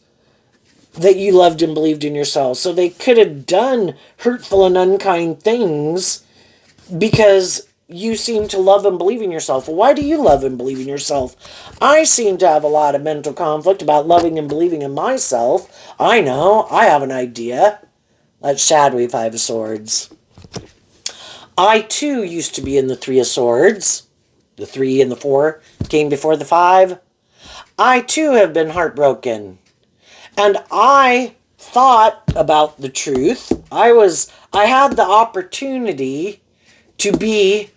that you loved and believed in yourself. So they could have done hurtful and unkind things because you seem to love and believe in yourself. Well, why do you love and believe in yourself? I seem to have a lot of mental conflict about loving and believing in myself. I know, I have an idea. That's shadowy Five of Swords. I too used to be in the Three of Swords. The 3 and the 4 came before the 5. I too have been heartbroken. And I thought about the truth. I had the opportunity to be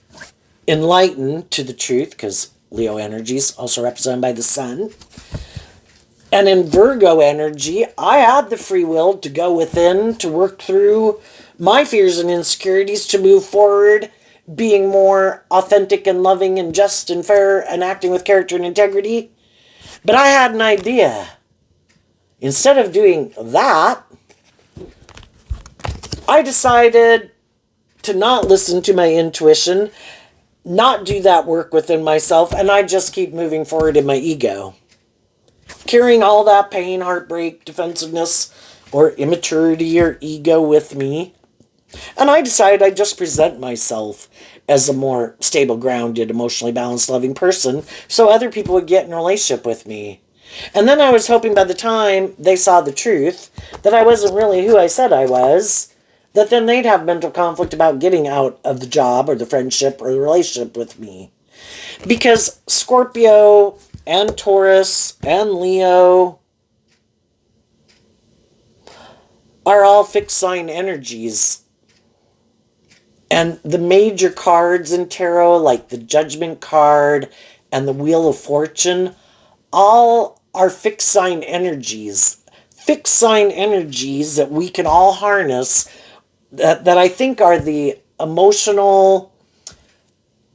enlightened to the truth, because Leo energy is also represented by the sun. And in Virgo energy, I had the free will to go within, to work through my fears and insecurities, to move forward, being more authentic and loving and just and fair and acting with character and integrity. But I had an idea. Instead of doing that, I decided to not listen to my intuition, not do that work within myself, and I just keep moving forward in my ego. Carrying all that pain, heartbreak, defensiveness, or immaturity or ego with me. And I decided I'd just present myself as a more stable, grounded, emotionally balanced, loving person so other people would get in a relationship with me. And then I was hoping by the time they saw the truth that I wasn't really who I said I was, that then they'd have mental conflict about getting out of the job or the friendship or the relationship with me. Because Scorpio and Taurus and Leo are all fixed sign energies. And the major cards in tarot, like the Judgment card and the Wheel of Fortune, all are fixed sign energies. Fixed sign energies that we can all harness, that I think are the emotional,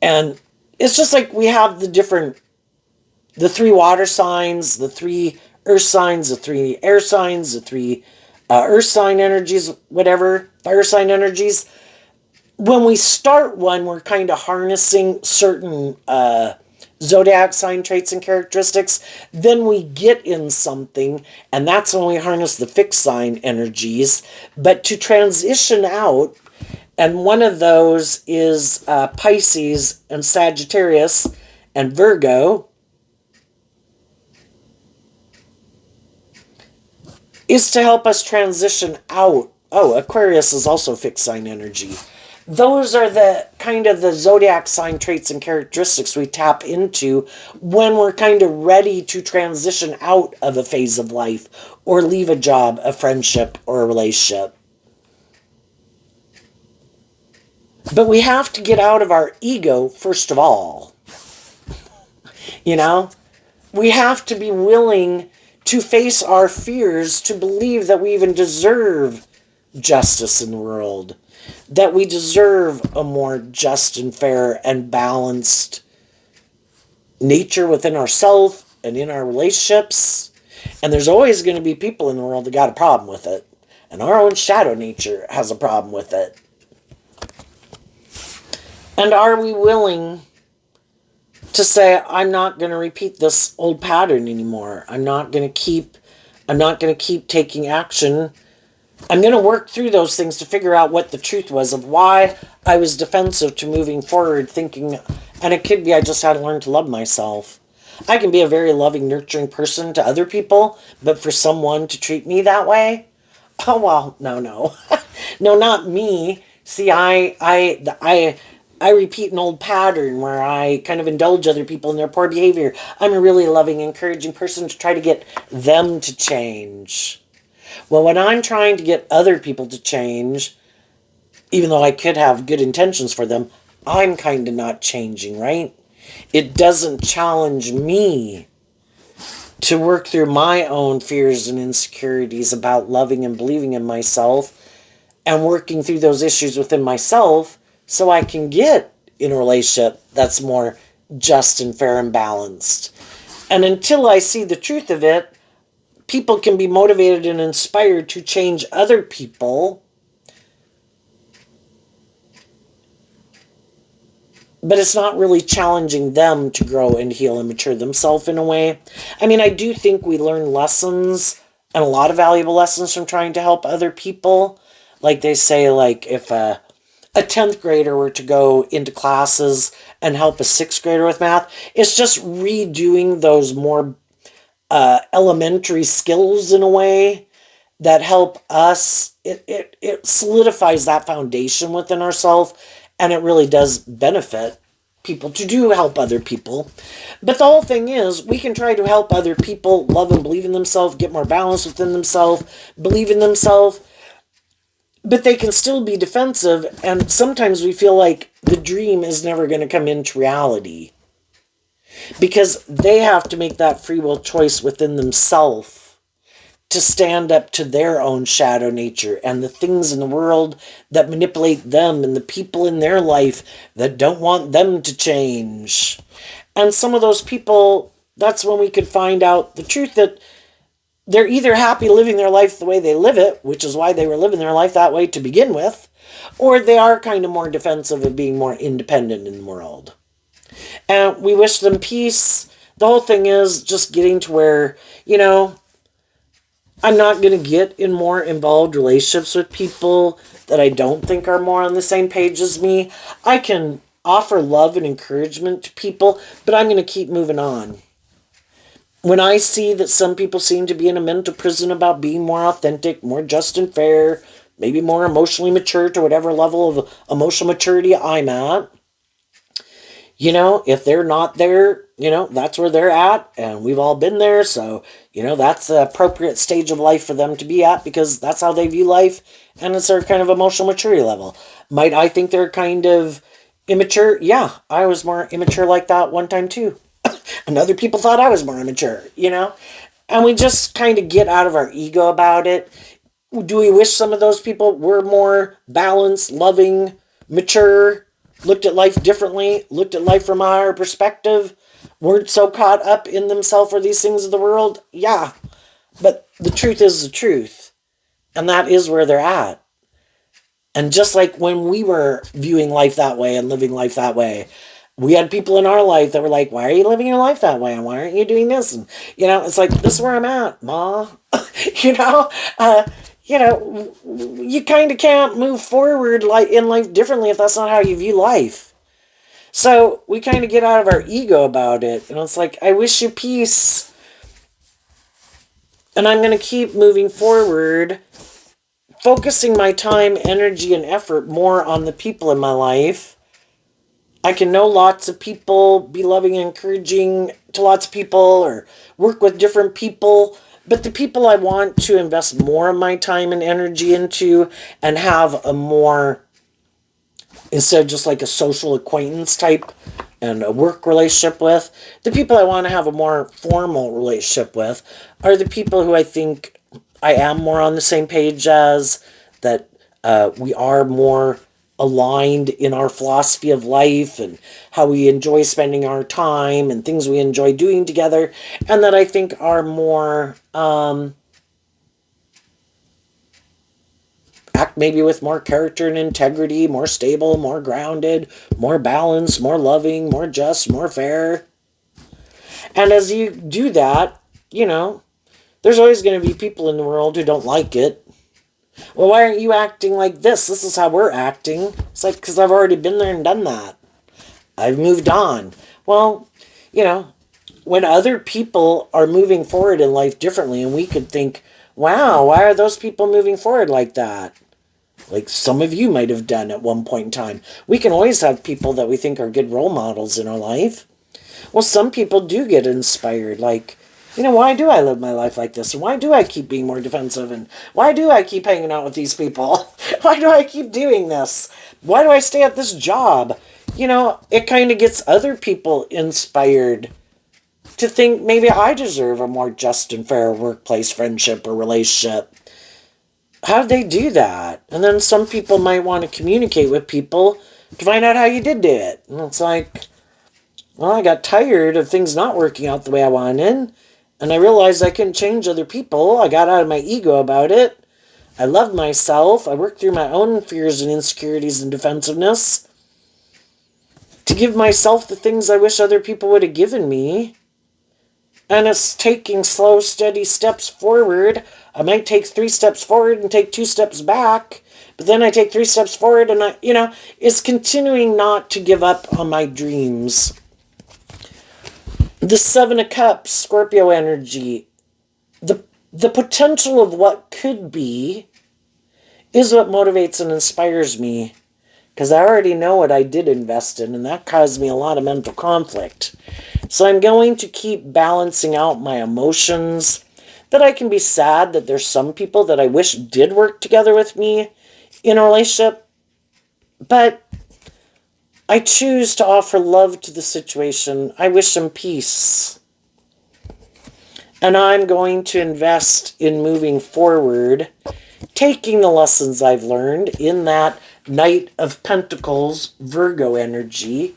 and it's just like we have the 3 water signs, the 3 earth signs, the 3 air signs, the 3 earth sign energies, whatever, fire sign energies. When we start one, we're kind of harnessing certain zodiac sign traits and characteristics. Then we get in something, and that's when we harness the fixed sign energies. But to transition out, and one of those is Pisces and Sagittarius and Virgo, is to help us transition out. Oh, Aquarius is also fixed sign energy. Those are the kind of the zodiac sign traits and characteristics we tap into when we're kind of ready to transition out of a phase of life or leave a job, a friendship, or a relationship. But we have to get out of our ego first of all. You know? We have to be willing to face our fears, to believe that we even deserve justice in the world, that we deserve a more just and fair and balanced nature within ourselves and in our relationships. And there's always going to be people in the world that got a problem with it. And our own shadow nature has a problem with it. And are we willing to say, I'm not going to repeat this old pattern anymore. I'm not going to keep taking action. I'm going to work through those things to figure out what the truth was of why I was defensive to moving forward, thinking, and it could be I just had to learn to love myself. I can be a very loving, nurturing person to other people, but for someone to treat me that way, oh well, no. No, not me. See, I repeat an old pattern where I kind of indulge other people in their poor behavior. I'm a really loving, encouraging person to try to get them to change. Well, when I'm trying to get other people to change, even though I could have good intentions for them, I'm kind of not changing, right? It doesn't challenge me to work through my own fears and insecurities about loving and believing in myself and working through those issues within myself so I can get in a relationship that's more just and fair and balanced. And until I see the truth of it, people can be motivated and inspired to change other people, but it's not really challenging them to grow and heal and mature themselves in a way. I mean, I do think we learn lessons, and a lot of valuable lessons, from trying to help other people. Like they say, like if a 10th grader were to go into classes and help a 6th grader with math, it's just redoing those more elementary skills in a way that help us. It solidifies that foundation within ourselves And it really does benefit people to do help other people. But the whole thing is, we can try to help other people love and believe in themselves, get more balance within themselves, believe in themselves, but they can still be defensive. And sometimes we feel like the dream is never going to come into reality because they have to make that free will choice within themselves to stand up to their own shadow nature and the things in the world that manipulate them and the people in their life that don't want them to change. And some of those people, that's when we could find out the truth that they're either happy living their life the way they live it, which is why they were living their life that way to begin with, or they are kind of more defensive of being more independent in the world. And we wish them peace. The whole thing is just getting to where, I'm not going to get in more involved relationships with people that I don't think are more on the same page as me. I can offer love and encouragement to people, but I'm going to keep moving on. When I see that some people seem to be in a mental prison about being more authentic, more just and fair, maybe more emotionally mature to whatever level of emotional maturity I'm at, if they're not there, that's where they're at, and we've all been there, so, that's the appropriate stage of life for them to be at, because that's how they view life, and it's their kind of emotional maturity level. Might I think they're kind of immature? Yeah, I was more immature like that one time too. And other people thought I was more immature, And we just kind of get out of our ego about it. Do we wish some of those people were more balanced, loving, mature, looked at life differently, looked at life from a higher perspective, weren't so caught up in themselves or these things of the world? Yeah, but the truth is the truth, and that is where they're at. And just like when we were viewing life that way and living life that way, we had people in our life that were like, why are you living your life that way? And why aren't you doing this? And, it's like, this is where I'm at, Ma. you know, uh, you kind of can't move forward in life differently if that's not how you view life. So we kind of get out of our ego about it. And it's like, I wish you peace. And I'm going to keep moving forward, focusing my time, energy, and effort more on the people in my life. I can know lots of people, be loving and encouraging to lots of people, or work with different people. But the people I want to invest more of my time and energy into and have a more, instead of just like a social acquaintance type and a work relationship with, the people I want to have a more formal relationship with are the people who I think I am more on the same page as, that we are more aligned in our philosophy of life and how we enjoy spending our time and things we enjoy doing together, and that I think are more act maybe with more character and integrity, more stable, more grounded, more balanced, more loving, more just, more fair. And as you do that, there's always going to be people in the world who don't like it. Well, why aren't you acting like this? This is how we're acting. It's like, because I've already been there and done that. I've moved on. Well, when other people are moving forward in life differently, and we could think, wow, why are those people moving forward like that? Like some of you might have done at one point in time. We can always have people that we think are good role models in our life. Well, some people do get inspired, like, why do I live my life like this? And why do I keep being more defensive? And why do I keep hanging out with these people? Why do I keep doing this? Why do I stay at this job? It kind of gets other people inspired to think maybe I deserve a more just and fair workplace friendship or relationship. How did they do that? And then some people might want to communicate with people to find out how you did do it. And it's like, well, I got tired of things not working out the way I wanted. And I realized I couldn't change other people. I got out of my ego about it. I loved myself. I worked through my own fears and insecurities and defensiveness to give myself the things I wish other people would have given me. And it's taking slow, steady steps forward. I might take 3 steps forward and take 2 steps back. But then I take 3 steps forward and it's continuing not to give up on my dreams. The 7 of Cups, Scorpio energy, the potential of what could be is what motivates and inspires me because I already know what I did invest in, and that caused me a lot of mental conflict. So I'm going to keep balancing out my emotions, that I can be sad that there's some people that I wish did work together with me in a relationship, but I choose to offer love to the situation. I wish them peace. And I'm going to invest in moving forward, taking the lessons I've learned in that Knight of Pentacles Virgo energy.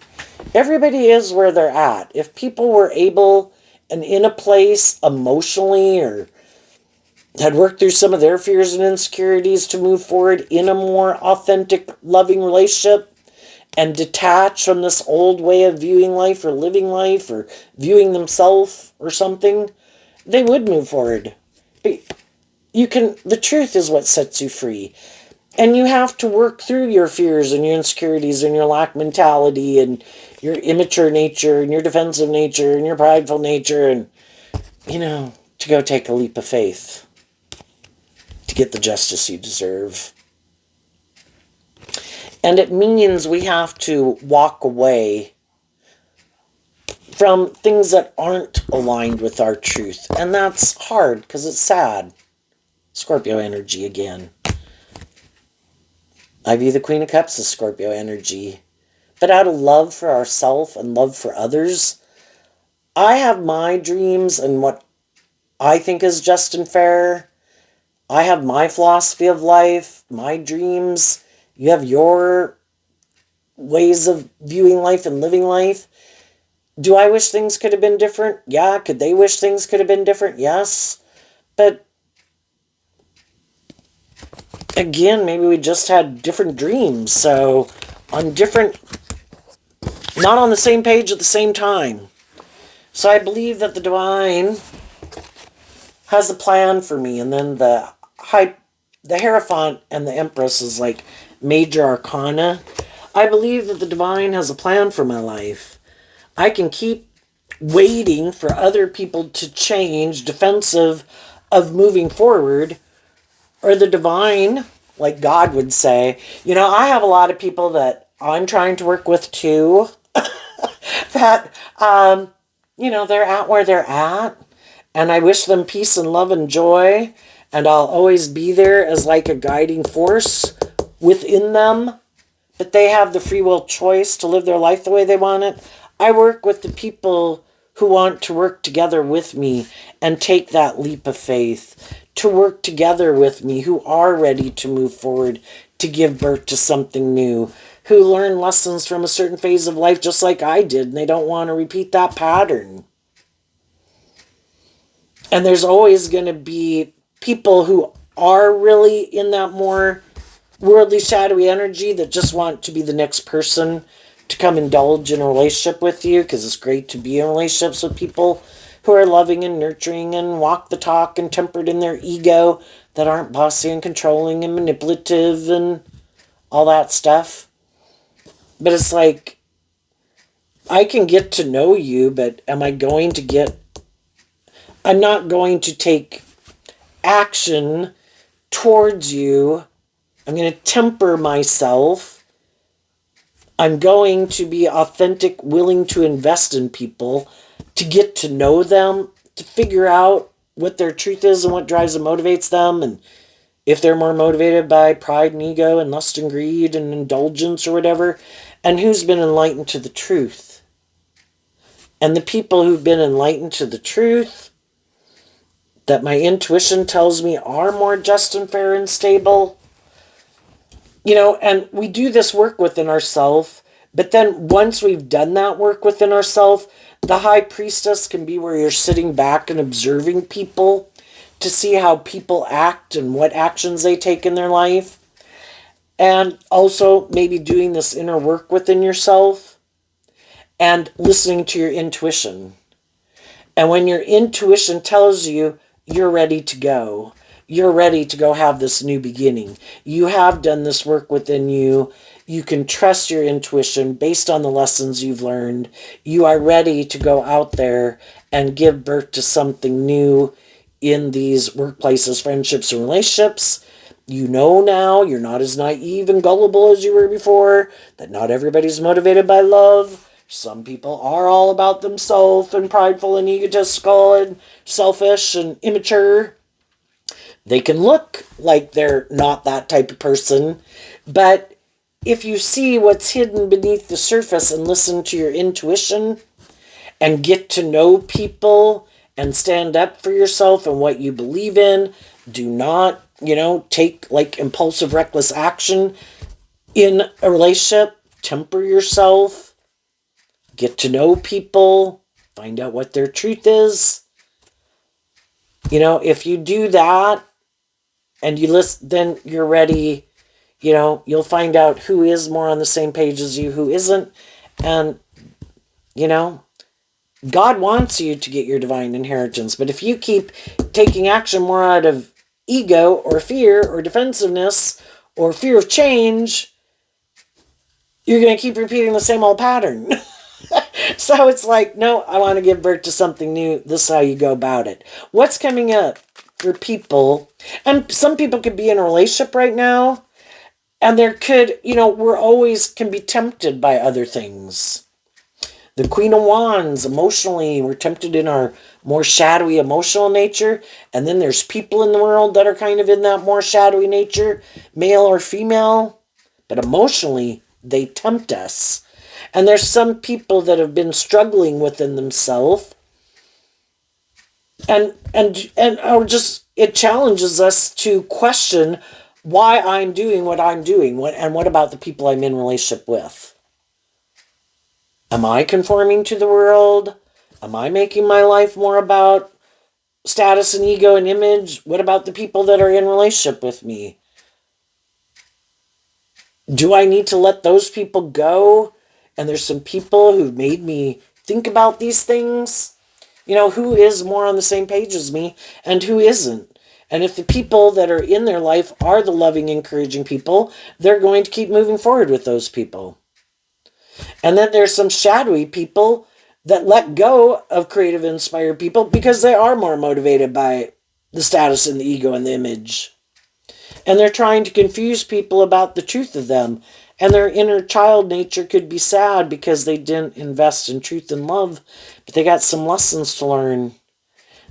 Everybody is where they're at. If people were able and in a place emotionally or had worked through some of their fears and insecurities to move forward in a more authentic, loving relationship and detach from this old way of viewing life or living life or viewing themselves or something, they would move forward. But the truth is what sets you free. And you have to work through your fears and your insecurities and your lack mentality and your immature nature and your defensive nature and your prideful nature and, to go take a leap of faith to get the justice you deserve. And it means we have to walk away from things that aren't aligned with our truth. And that's hard because it's sad. Scorpio energy again. I view the Queen of Cups as Scorpio energy. But out of love for ourselves and love for others, I have my dreams and what I think is just and fair. I have my philosophy of life, my dreams. You have your ways of viewing life and living life. Do I wish things could have been different? Yeah. Could they wish things could have been different? Yes. But again, maybe we just had different dreams. So not on the same page at the same time. So I believe that the divine has a plan for me. And then the Hierophant and the Empress is like major arcana. I believe that the divine has a plan for my life. I can keep waiting for other people to change, defensive of moving forward, or the divine, like God would say. I have a lot of people that I'm trying to work with too, that, they're at where they're at, and I wish them peace and love and joy, and I'll always be there as like a guiding force within them, but they have the free will choice to live their life the way they want it. I work with the people who want to work together with me and take that leap of faith, to work together with me, who are ready to move forward, to give birth to something new, who learn lessons from a certain phase of life just like I did, and they don't want to repeat that pattern. And there's always going to be people who are really in that more worldly, shadowy energy that just want to be the next person to come indulge in a relationship with you, because it's great to be in relationships with people who are loving and nurturing and walk the talk and tempered in their ego, that aren't bossy and controlling and manipulative and all that stuff. But it's like, I can get to know you, but I'm not going to take action towards you. I'm going to temper myself. I'm going to be authentic, willing to invest in people, to get to know them, to figure out what their truth is and what drives and motivates them, and if they're more motivated by pride and ego and lust and greed and indulgence or whatever, and who's been enlightened to the truth. And the people who've been enlightened to the truth, that my intuition tells me are more just and fair and stable, and we do this work within ourselves, but then once we've done that work within ourselves, the high priestess can be where you're sitting back and observing people to see how people act and what actions they take in their life. And also maybe doing this inner work within yourself and listening to your intuition. And when your intuition tells you you're ready to go, you're ready to go have this new beginning, you have done this work within you, you can trust your intuition based on the lessons you've learned, you are ready to go out there and give birth to something new in these workplaces, friendships, and relationships, You know now, you're not as naive and gullible as you were before, that not everybody's motivated by love. Some people are all about themselves and prideful and egotistical and selfish and immature. They can look like they're not that type of person, but if you see what's hidden beneath the surface and listen to your intuition and get to know people and stand up for yourself and what you believe in, do not, take like impulsive, reckless action in a relationship. Temper yourself, get to know people, find out what their truth is. If you do that and you listen, then you're ready. You'll find out who is more on the same page as you, who isn't. And, God wants you to get your divine inheritance. But if you keep taking action more out of ego or fear or defensiveness or fear of change, you're going to keep repeating the same old pattern. So it's like, no, I want to give birth to something new. This is how you go about it. What's coming up for people? And some people could be in a relationship right now. And there could, we're always can be tempted by other things. The Queen of Wands, emotionally, we're tempted in our more shadowy emotional nature. And then there's people in the world that are kind of in that more shadowy nature, male or female. But emotionally, they tempt us. And there's some people that have been struggling within themselves. And or just, it challenges us to question why I'm doing what I'm doing. And what about the people I'm in relationship with? Am I conforming to the world? Am I making my life more about status and ego and image? What about the people that are in relationship with me? Do I need to let those people go? And there's some people who've made me think about these things. Who is more on the same page as me and who isn't? And if the people that are in their life are the loving, encouraging people, they're going to keep moving forward with those people. And then there's some shadowy people that let go of creative, inspired people because they are more motivated by the status and the ego and the image. And they're trying to confuse people about the truth of them. And their inner child nature could be sad because they didn't invest in truth and love, but they got some lessons to learn.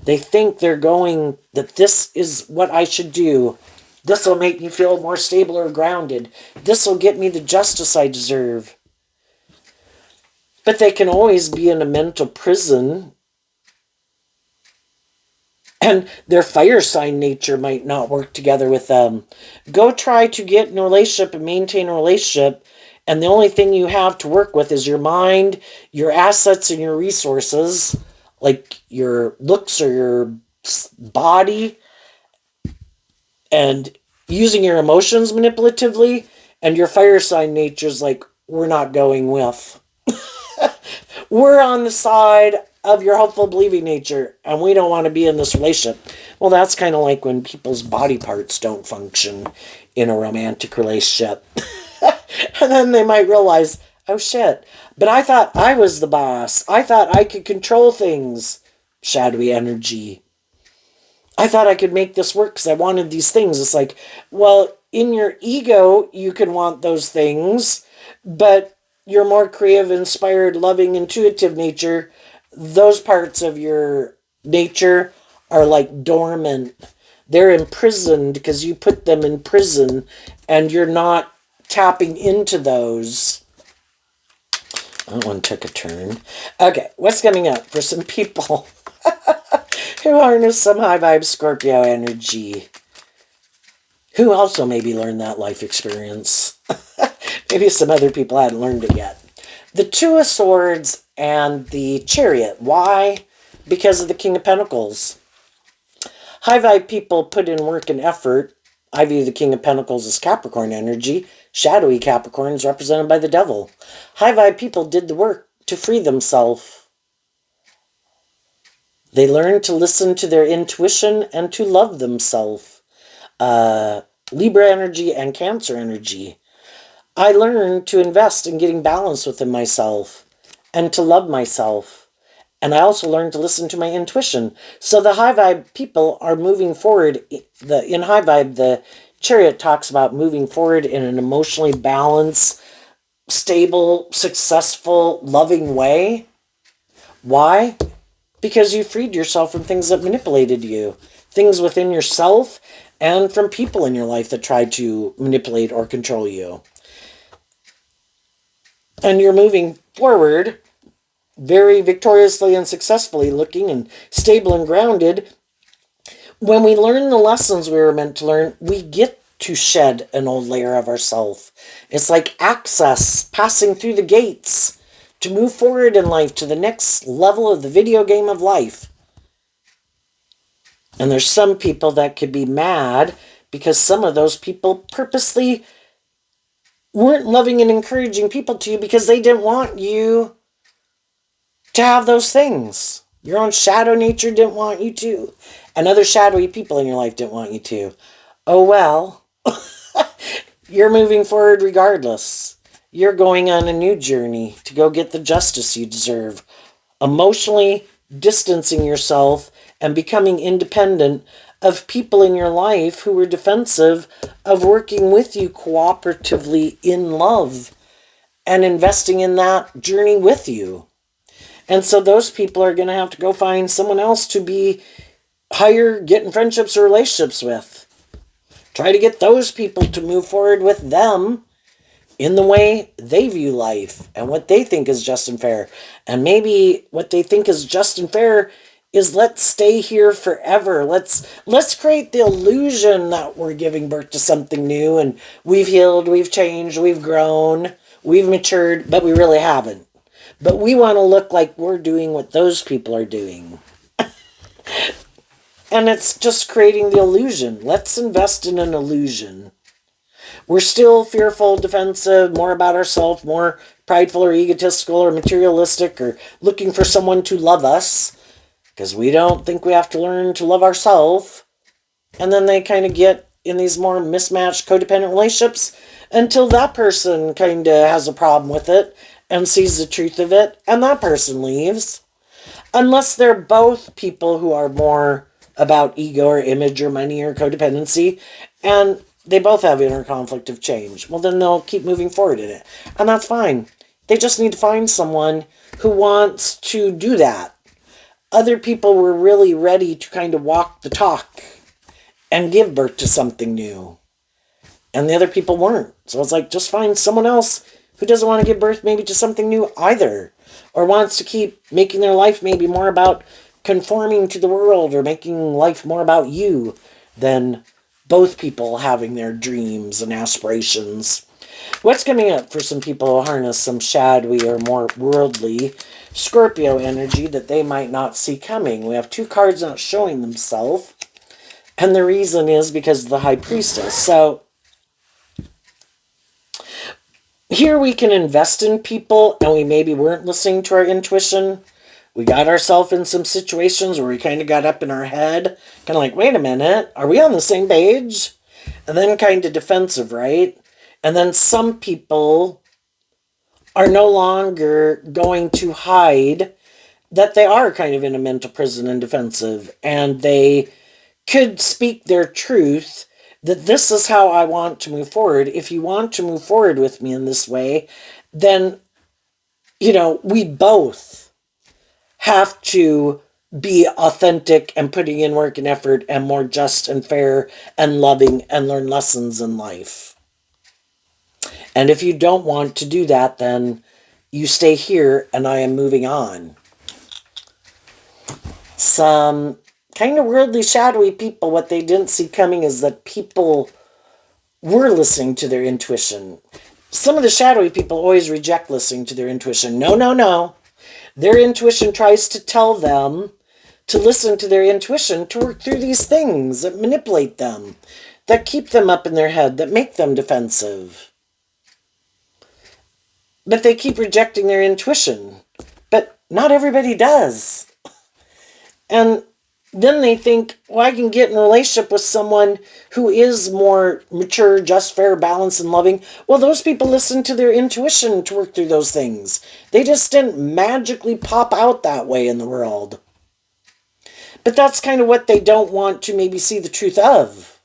They think that this is what I should do. This will make me feel more stable or grounded. This will get me the justice I deserve. But they can always be in a mental prison. And their fire sign nature might not work together with them. Go try to get in a relationship and maintain a relationship, and the only thing you have to work with is your mind, your assets, and your resources, like your looks or your body, and using your emotions manipulatively, and your fire sign nature is like, we're not going with. We're on the side of your hopeful, believing nature, and we don't want to be in this relationship. Well, that's kind of like when people's body parts don't function in a romantic relationship. And then they might realize, oh shit, but I thought I was the boss. I thought I could control things. Shadowy energy. I thought I could make this work because I wanted these things. It's like, well, in your ego, you can want those things, but your more creative, inspired, loving, intuitive nature, those parts of your nature are like dormant. They're imprisoned because you put them in prison and you're not tapping into those. That one took a turn. Okay, what's coming up for some people who harness some high vibe Scorpio energy? Who also maybe learned that life experience? Maybe some other people hadn't learned it yet. The Two of Swords and the Chariot. Why? Because of the King of Pentacles. High vibe people put in work and effort. I view the King of Pentacles as Capricorn energy. Shadowy Capricorn is represented by the devil. High vibe people did the work to free themselves. They learned to listen to their intuition and to love themselves. Libra energy and Cancer energy. I learned to invest in getting balance within myself and to love myself. And I also learned to listen to my intuition. So the high vibe people are moving forward. In high vibe, the Chariot talks about moving forward in an emotionally balanced, stable, successful, loving way. Why? Because you freed yourself from things that manipulated you, things within yourself and from people in your life that tried to manipulate or control you. And you're moving forward very victoriously and successfully, looking and stable and grounded. When we learn the lessons we were meant to learn, we get to shed an old layer of ourself. It's like access, passing through the gates to move forward in life to the next level of the video game of life. And there's some people that could be mad because some of those people purposely weren't loving and encouraging people to you because they didn't want you to have those things. Your own shadow nature didn't want you to. And other shadowy people in your life didn't want you to. Oh well. You're moving forward regardless. You're going on a new journey to go get the justice you deserve. Emotionally distancing yourself and becoming independent of people in your life who were defensive of working with you cooperatively in love and investing in that journey with you. And so those people are going to have to go find someone else to get in friendships or relationships with. Try to get those people to move forward with them in the way they view life and what they think is just and fair. And maybe what they think is just and fair is let's stay here forever. Let's create the illusion that we're giving birth to something new and we've healed, we've changed, we've grown, we've matured, but we really haven't. But we want to look like we're doing what those people are doing. And it's just creating the illusion. Let's invest in an illusion. We're still fearful, defensive, more about ourselves, more prideful or egotistical or materialistic or looking for someone to love us because we don't think we have to learn to love ourselves. And then they kind of get in these more mismatched codependent relationships until that person kind of has a problem with it and sees the truth of it, and that person leaves. Unless they're both people who are more about ego or image or money or codependency, and they both have inner conflict of change. Well, then they'll keep moving forward in it. And that's fine. They just need to find someone who wants to do that. Other people were really ready to kind of walk the talk and give birth to something new. And the other people weren't. So it's like, just find someone else who doesn't want to give birth maybe to something new either. Or wants to keep making their life maybe more about conforming to the world or making life more about you than both people having their dreams and aspirations. What's coming up for some people who harness some shadowy or more worldly Scorpio energy that they might not see coming? We have two cards not showing themselves. And the reason is because of the High Priestess. So here we can invest in people and we maybe weren't listening to our intuition. We got ourselves in some situations where we kind of got up in our head, kind of like, wait a minute, are we on the same page? And then kind of defensive, right? And then some people are no longer going to hide that they are kind of in a mental prison and defensive, and they could speak their truth that this is how I want to move forward. If you want to move forward with me in this way, then, we both have to be authentic and putting in work and effort and more just and fair and loving and learn lessons in life. And if you don't want to do that, then you stay here and I am moving on. Some kind of worldly, shadowy people, what they didn't see coming is that people were listening to their intuition. Some of the shadowy people always reject listening to their intuition. No. Their intuition tries to tell them to listen to their intuition to work through these things that manipulate them, that keep them up in their head, that make them defensive. But they keep rejecting their intuition. But not everybody does. And then they think, well, I can get in a relationship with someone who is more mature, just, fair, balanced, and loving. Well, those people listen to their intuition to work through those things. They just didn't magically pop out that way in the world. But that's kind of what they don't want to maybe see the truth of.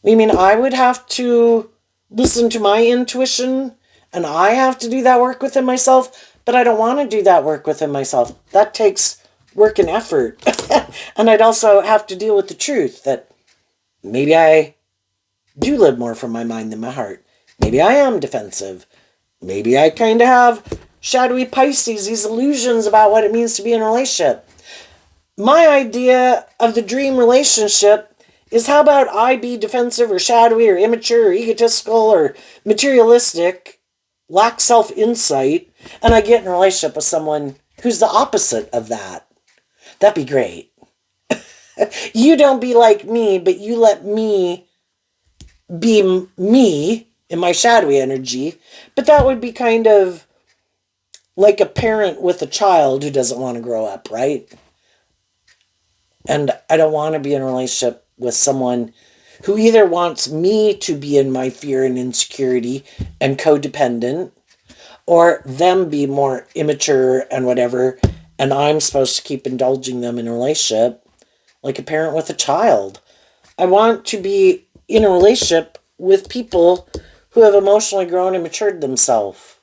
You mean I would have to listen to my intuition and I have to do that work within myself? But I don't want to do that work within myself. That takes work and effort. And I'd also have to deal with the truth that maybe I do live more from my mind than my heart. Maybe I am defensive. Maybe I kind of have shadowy Pisces, these illusions about what it means to be in a relationship. My idea of the dream relationship is, how about I be defensive or shadowy or immature or egotistical or materialistic, lack self-insight, and I get in a relationship with someone who's the opposite of that. That'd be great. You don't be like me, but you let me be me in my shadowy energy. But that would be kind of like a parent with a child who doesn't want to grow up, right? And I don't want to be in a relationship with someone who either wants me to be in my fear and insecurity and codependent, or them be more immature and whatever, and I'm supposed to keep indulging them in a relationship like a parent with a child. I want to be in a relationship with people who have emotionally grown and matured themselves,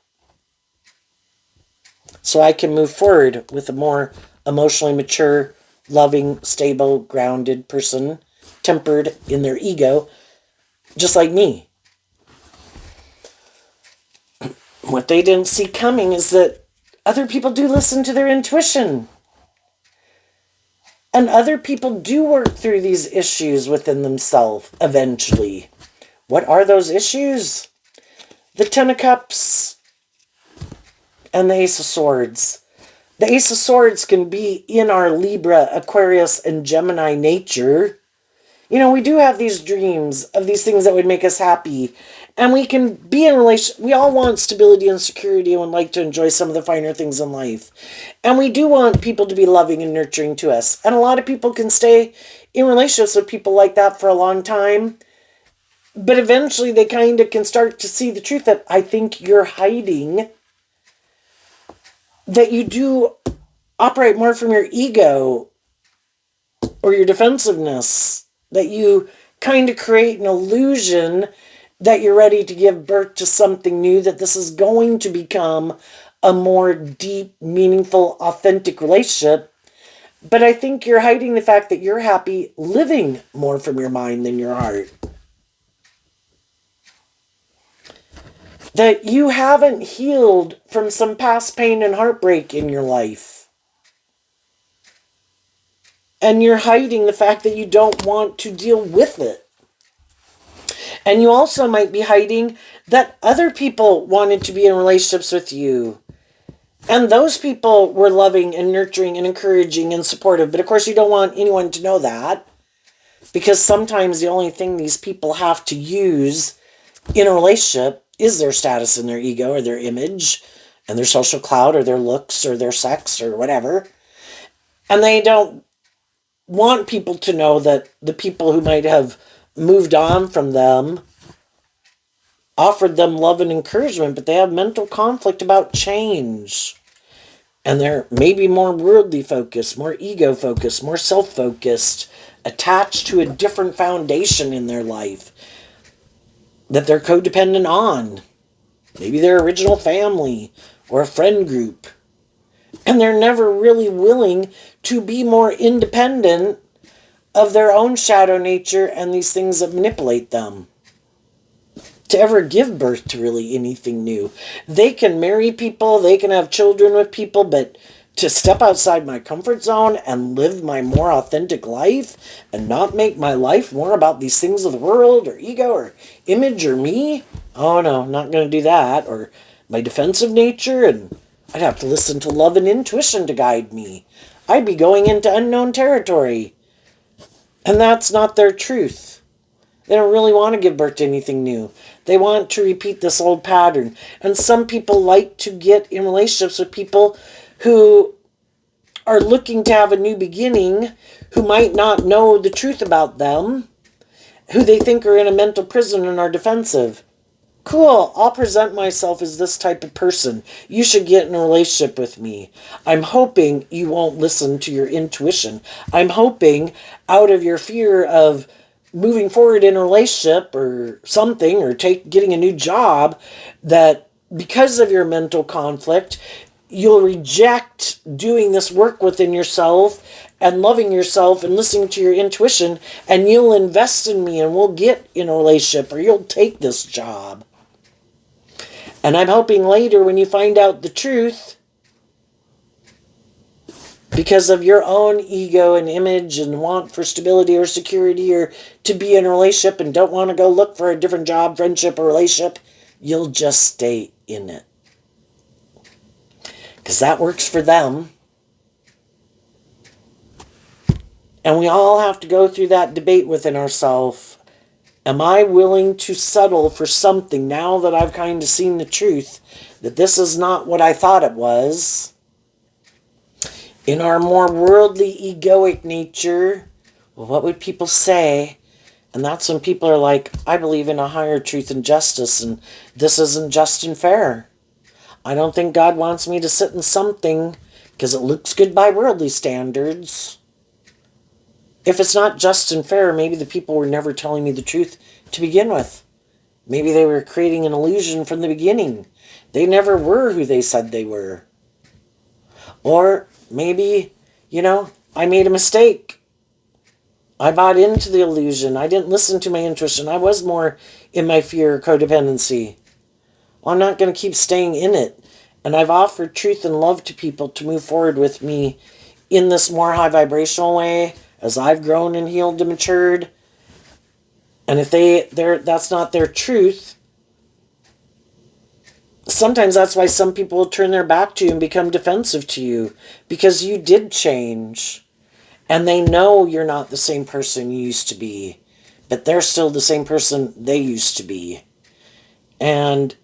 so I can move forward with a more emotionally mature, loving, stable, grounded person, tempered in their ego, just like me. What they didn't see coming is that other people do listen to their intuition. And other people do work through these issues within themselves eventually. What are those issues? The Ten of Cups and the Ace of Swords. The Ace of Swords can be in our Libra, Aquarius, and Gemini nature. You know, we do have these dreams of these things that would make us happy. And we can be in a relationship. We all want stability and security and would like to enjoy some of the finer things in life. And we do want people to be loving and nurturing to us. And a lot of people can stay in relationships with people like that for a long time. But eventually they kind of can start to see the truth that I think you're hiding. That you do operate more from your ego or your defensiveness. That you kind of create an illusion that you're ready to give birth to something new, that this is going to become a more deep, meaningful, authentic relationship. But I think you're hiding the fact that you're happy living more from your mind than your heart. That you haven't healed from some past pain and heartbreak in your life. And you're hiding the fact that you don't want to deal with it. And you also might be hiding that other people wanted to be in relationships with you. And those people were loving and nurturing and encouraging and supportive. But of course you don't want anyone to know that. Because sometimes the only thing these people have to use in a relationship is their status and their ego or their image and their social clout or their looks or their sex or whatever. And they don't want people to know that the people who might have moved on from them offered them love and encouragement, but they have mental conflict about change. And they're maybe more worldly focused, more ego focused, more self-focused, attached to a different foundation in their life that they're codependent on. Maybe their original family or a friend group. And they're never really willing to be more independent of their own shadow nature and these things that manipulate them. To ever give birth to really anything new. They can marry people, they can have children with people, but to step outside my comfort zone and live my more authentic life and not make my life more about these things of the world or ego or image or me, oh no, not going to do that. Or my defensive nature, and I'd have to listen to love and intuition to guide me. I'd be going into unknown territory. And that's not their truth. They don't really want to give birth to anything new. They want to repeat this old pattern. And some people like to get in relationships with people who are looking to have a new beginning, who might not know the truth about them, who they think are in a mental prison and are defensive. Cool, I'll present myself as this type of person. You should get in a relationship with me. I'm hoping you won't listen to your intuition. I'm hoping out of your fear of moving forward in a relationship or something, or getting a new job, that because of your mental conflict, you'll reject doing this work within yourself and loving yourself and listening to your intuition, and you'll invest in me and we'll get in a relationship, or you'll take this job. And I'm hoping later when you find out the truth, because of your own ego and image and want for stability or security or to be in a relationship and don't want to go look for a different job, friendship, or relationship, you'll just stay in it. Because that works for them. And we all have to go through that debate within ourselves. Am I willing to settle for something now that I've kind of seen the truth, that this is not what I thought it was? In our more worldly, egoic nature, well, what would people say? And that's when people are like, I believe in a higher truth and justice, and this isn't just and fair. I don't think God wants me to sit in something because it looks good by worldly standards. If it's not just and fair, maybe the people were never telling me the truth to begin with. Maybe they were creating an illusion from the beginning. They never were who they said they were. Or maybe, I made a mistake. I bought into the illusion. I didn't listen to my intuition. I was more in my fear or codependency. Well, I'm not going to keep staying in it. And I've offered truth and love to people to move forward with me in this more high vibrational way as I've grown and healed and matured. And if that's not their truth, sometimes that's why some people will turn their back to you and become defensive to you, because you did change. And they know you're not the same person you used to be, but they're still the same person they used to be. And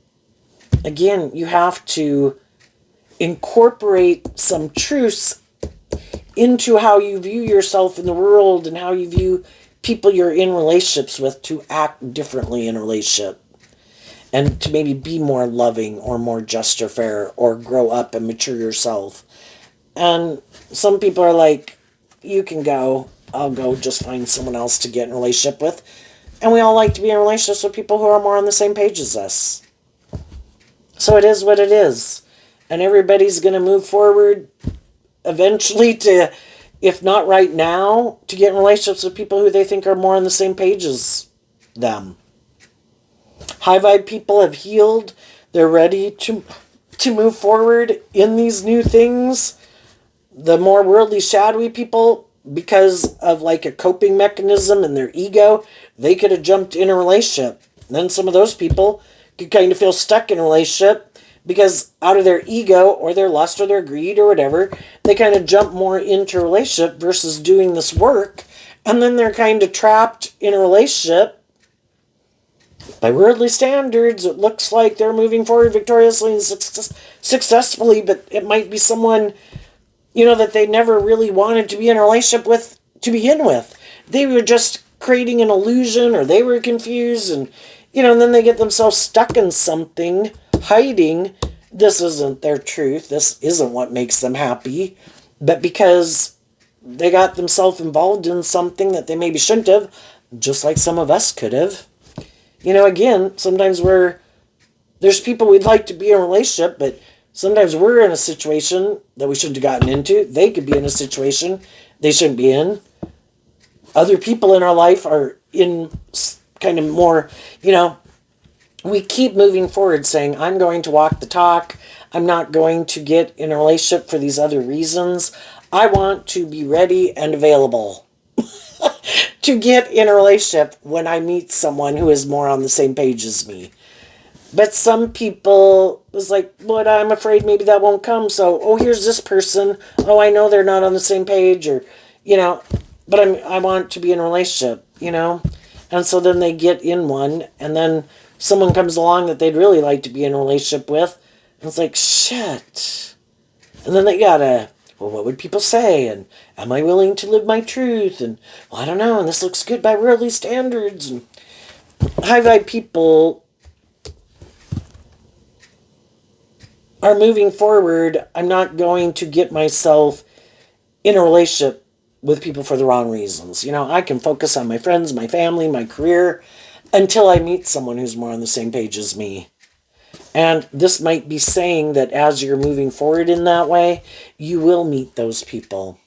again, you have to incorporate some truths into how you view yourself in the world and how you view people you're in relationships with, to act differently in a relationship and to maybe be more loving or more just or fair, or grow up and mature yourself. And some people are like, you can go, I'll go just find someone else to get in a relationship with. And we all like to be in relationships with people who are more on the same page as us. So it is what it is. And everybody's going to move forward eventually to, if not right now, to get in relationships with people who they think are more on the same page as them. High vibe people have healed. They're ready to move forward in these new things. The more worldly, shadowy people, because of like a coping mechanism and their ego, they could have jumped in a relationship. And then some of those people could kind of feel stuck in a relationship because out of their ego or their lust or their greed or whatever, they kind of jump more into a relationship versus doing this work. And then they're kind of trapped in a relationship. By worldly standards, it looks like they're moving forward victoriously and successfully, but it might be someone, that they never really wanted to be in a relationship with to begin with. They were just creating an illusion, or they were confused, and, and then they get themselves stuck in something, hiding. This isn't their truth. This isn't what makes them happy. But because they got themselves involved in something that they maybe shouldn't have, just like some of us could have. Again, sometimes there's people we'd like to be in a relationship, but sometimes we're in a situation that we shouldn't have gotten into. They could be in a situation they shouldn't be in. Other people in our life are in kind of more, we keep moving forward saying, I'm going to walk the talk. I'm not going to get in a relationship for these other reasons. I want to be ready and available to get in a relationship when I meet someone who is more on the same page as me. But some people was like, but I'm afraid maybe that won't come. So, here's this person. I know they're not on the same page, or, but I want to be in a relationship, And so then they get in one, and then someone comes along that they'd really like to be in a relationship with. And it's like, shit. And then they gotta, what would people say? And am I willing to live my truth? And, I don't know. And this looks good by worldly standards. And high vibe people are moving forward. I'm not going to get myself in a relationship with people for the wrong reasons. You know, I can focus on my friends, my family, my career, until I meet someone who's more on the same page as me. And this might be saying that as you're moving forward in that way, you will meet those people.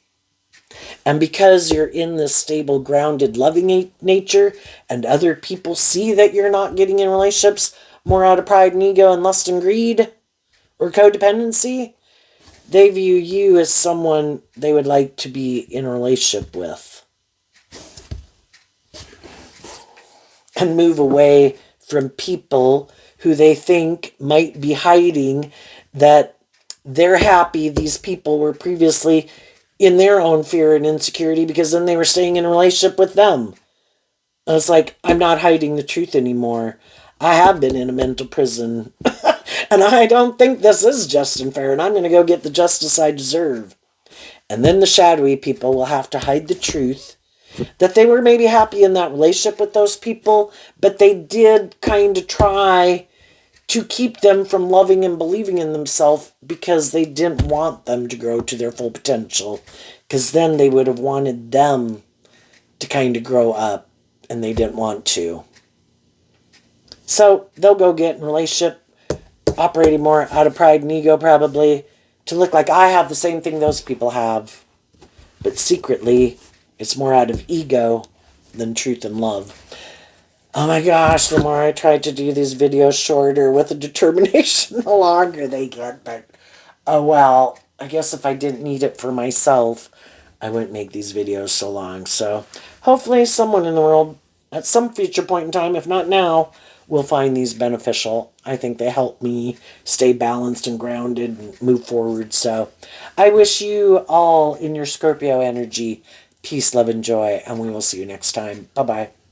And because you're in this stable, grounded, loving nature, and other people see that you're not getting in relationships more out of pride and ego and lust and greed or codependency, they view you as someone they would like to be in a relationship with. And move away from people who they think might be hiding that they're happy these people were previously in their own fear and insecurity, because then they were staying in a relationship with them. And it's like, I'm not hiding the truth anymore. I have been in a mental prison. And I don't think this is just and fair. And I'm going to go get the justice I deserve. And then the shadowy people will have to hide the truth that they were maybe happy in that relationship with those people, but they did kind of try to keep them from loving and believing in themselves because they didn't want them to grow to their full potential. Because then they would have wanted them to kind of grow up, and they didn't want to. So they'll go get in a relationship, operating more out of pride and ego probably, to look like I have the same thing those people have. But secretly, it's more out of ego than truth and love. Oh my gosh, the more I try to do these videos shorter with a determination, the longer they get. But, oh well, I guess if I didn't need it for myself, I wouldn't make these videos so long. So hopefully someone in the world at some future point in time, if not now, will find these beneficial. I think they help me stay balanced and grounded and move forward. So I wish you all in your Scorpio energy peace, love, and joy, and we will see you next time. Bye-bye.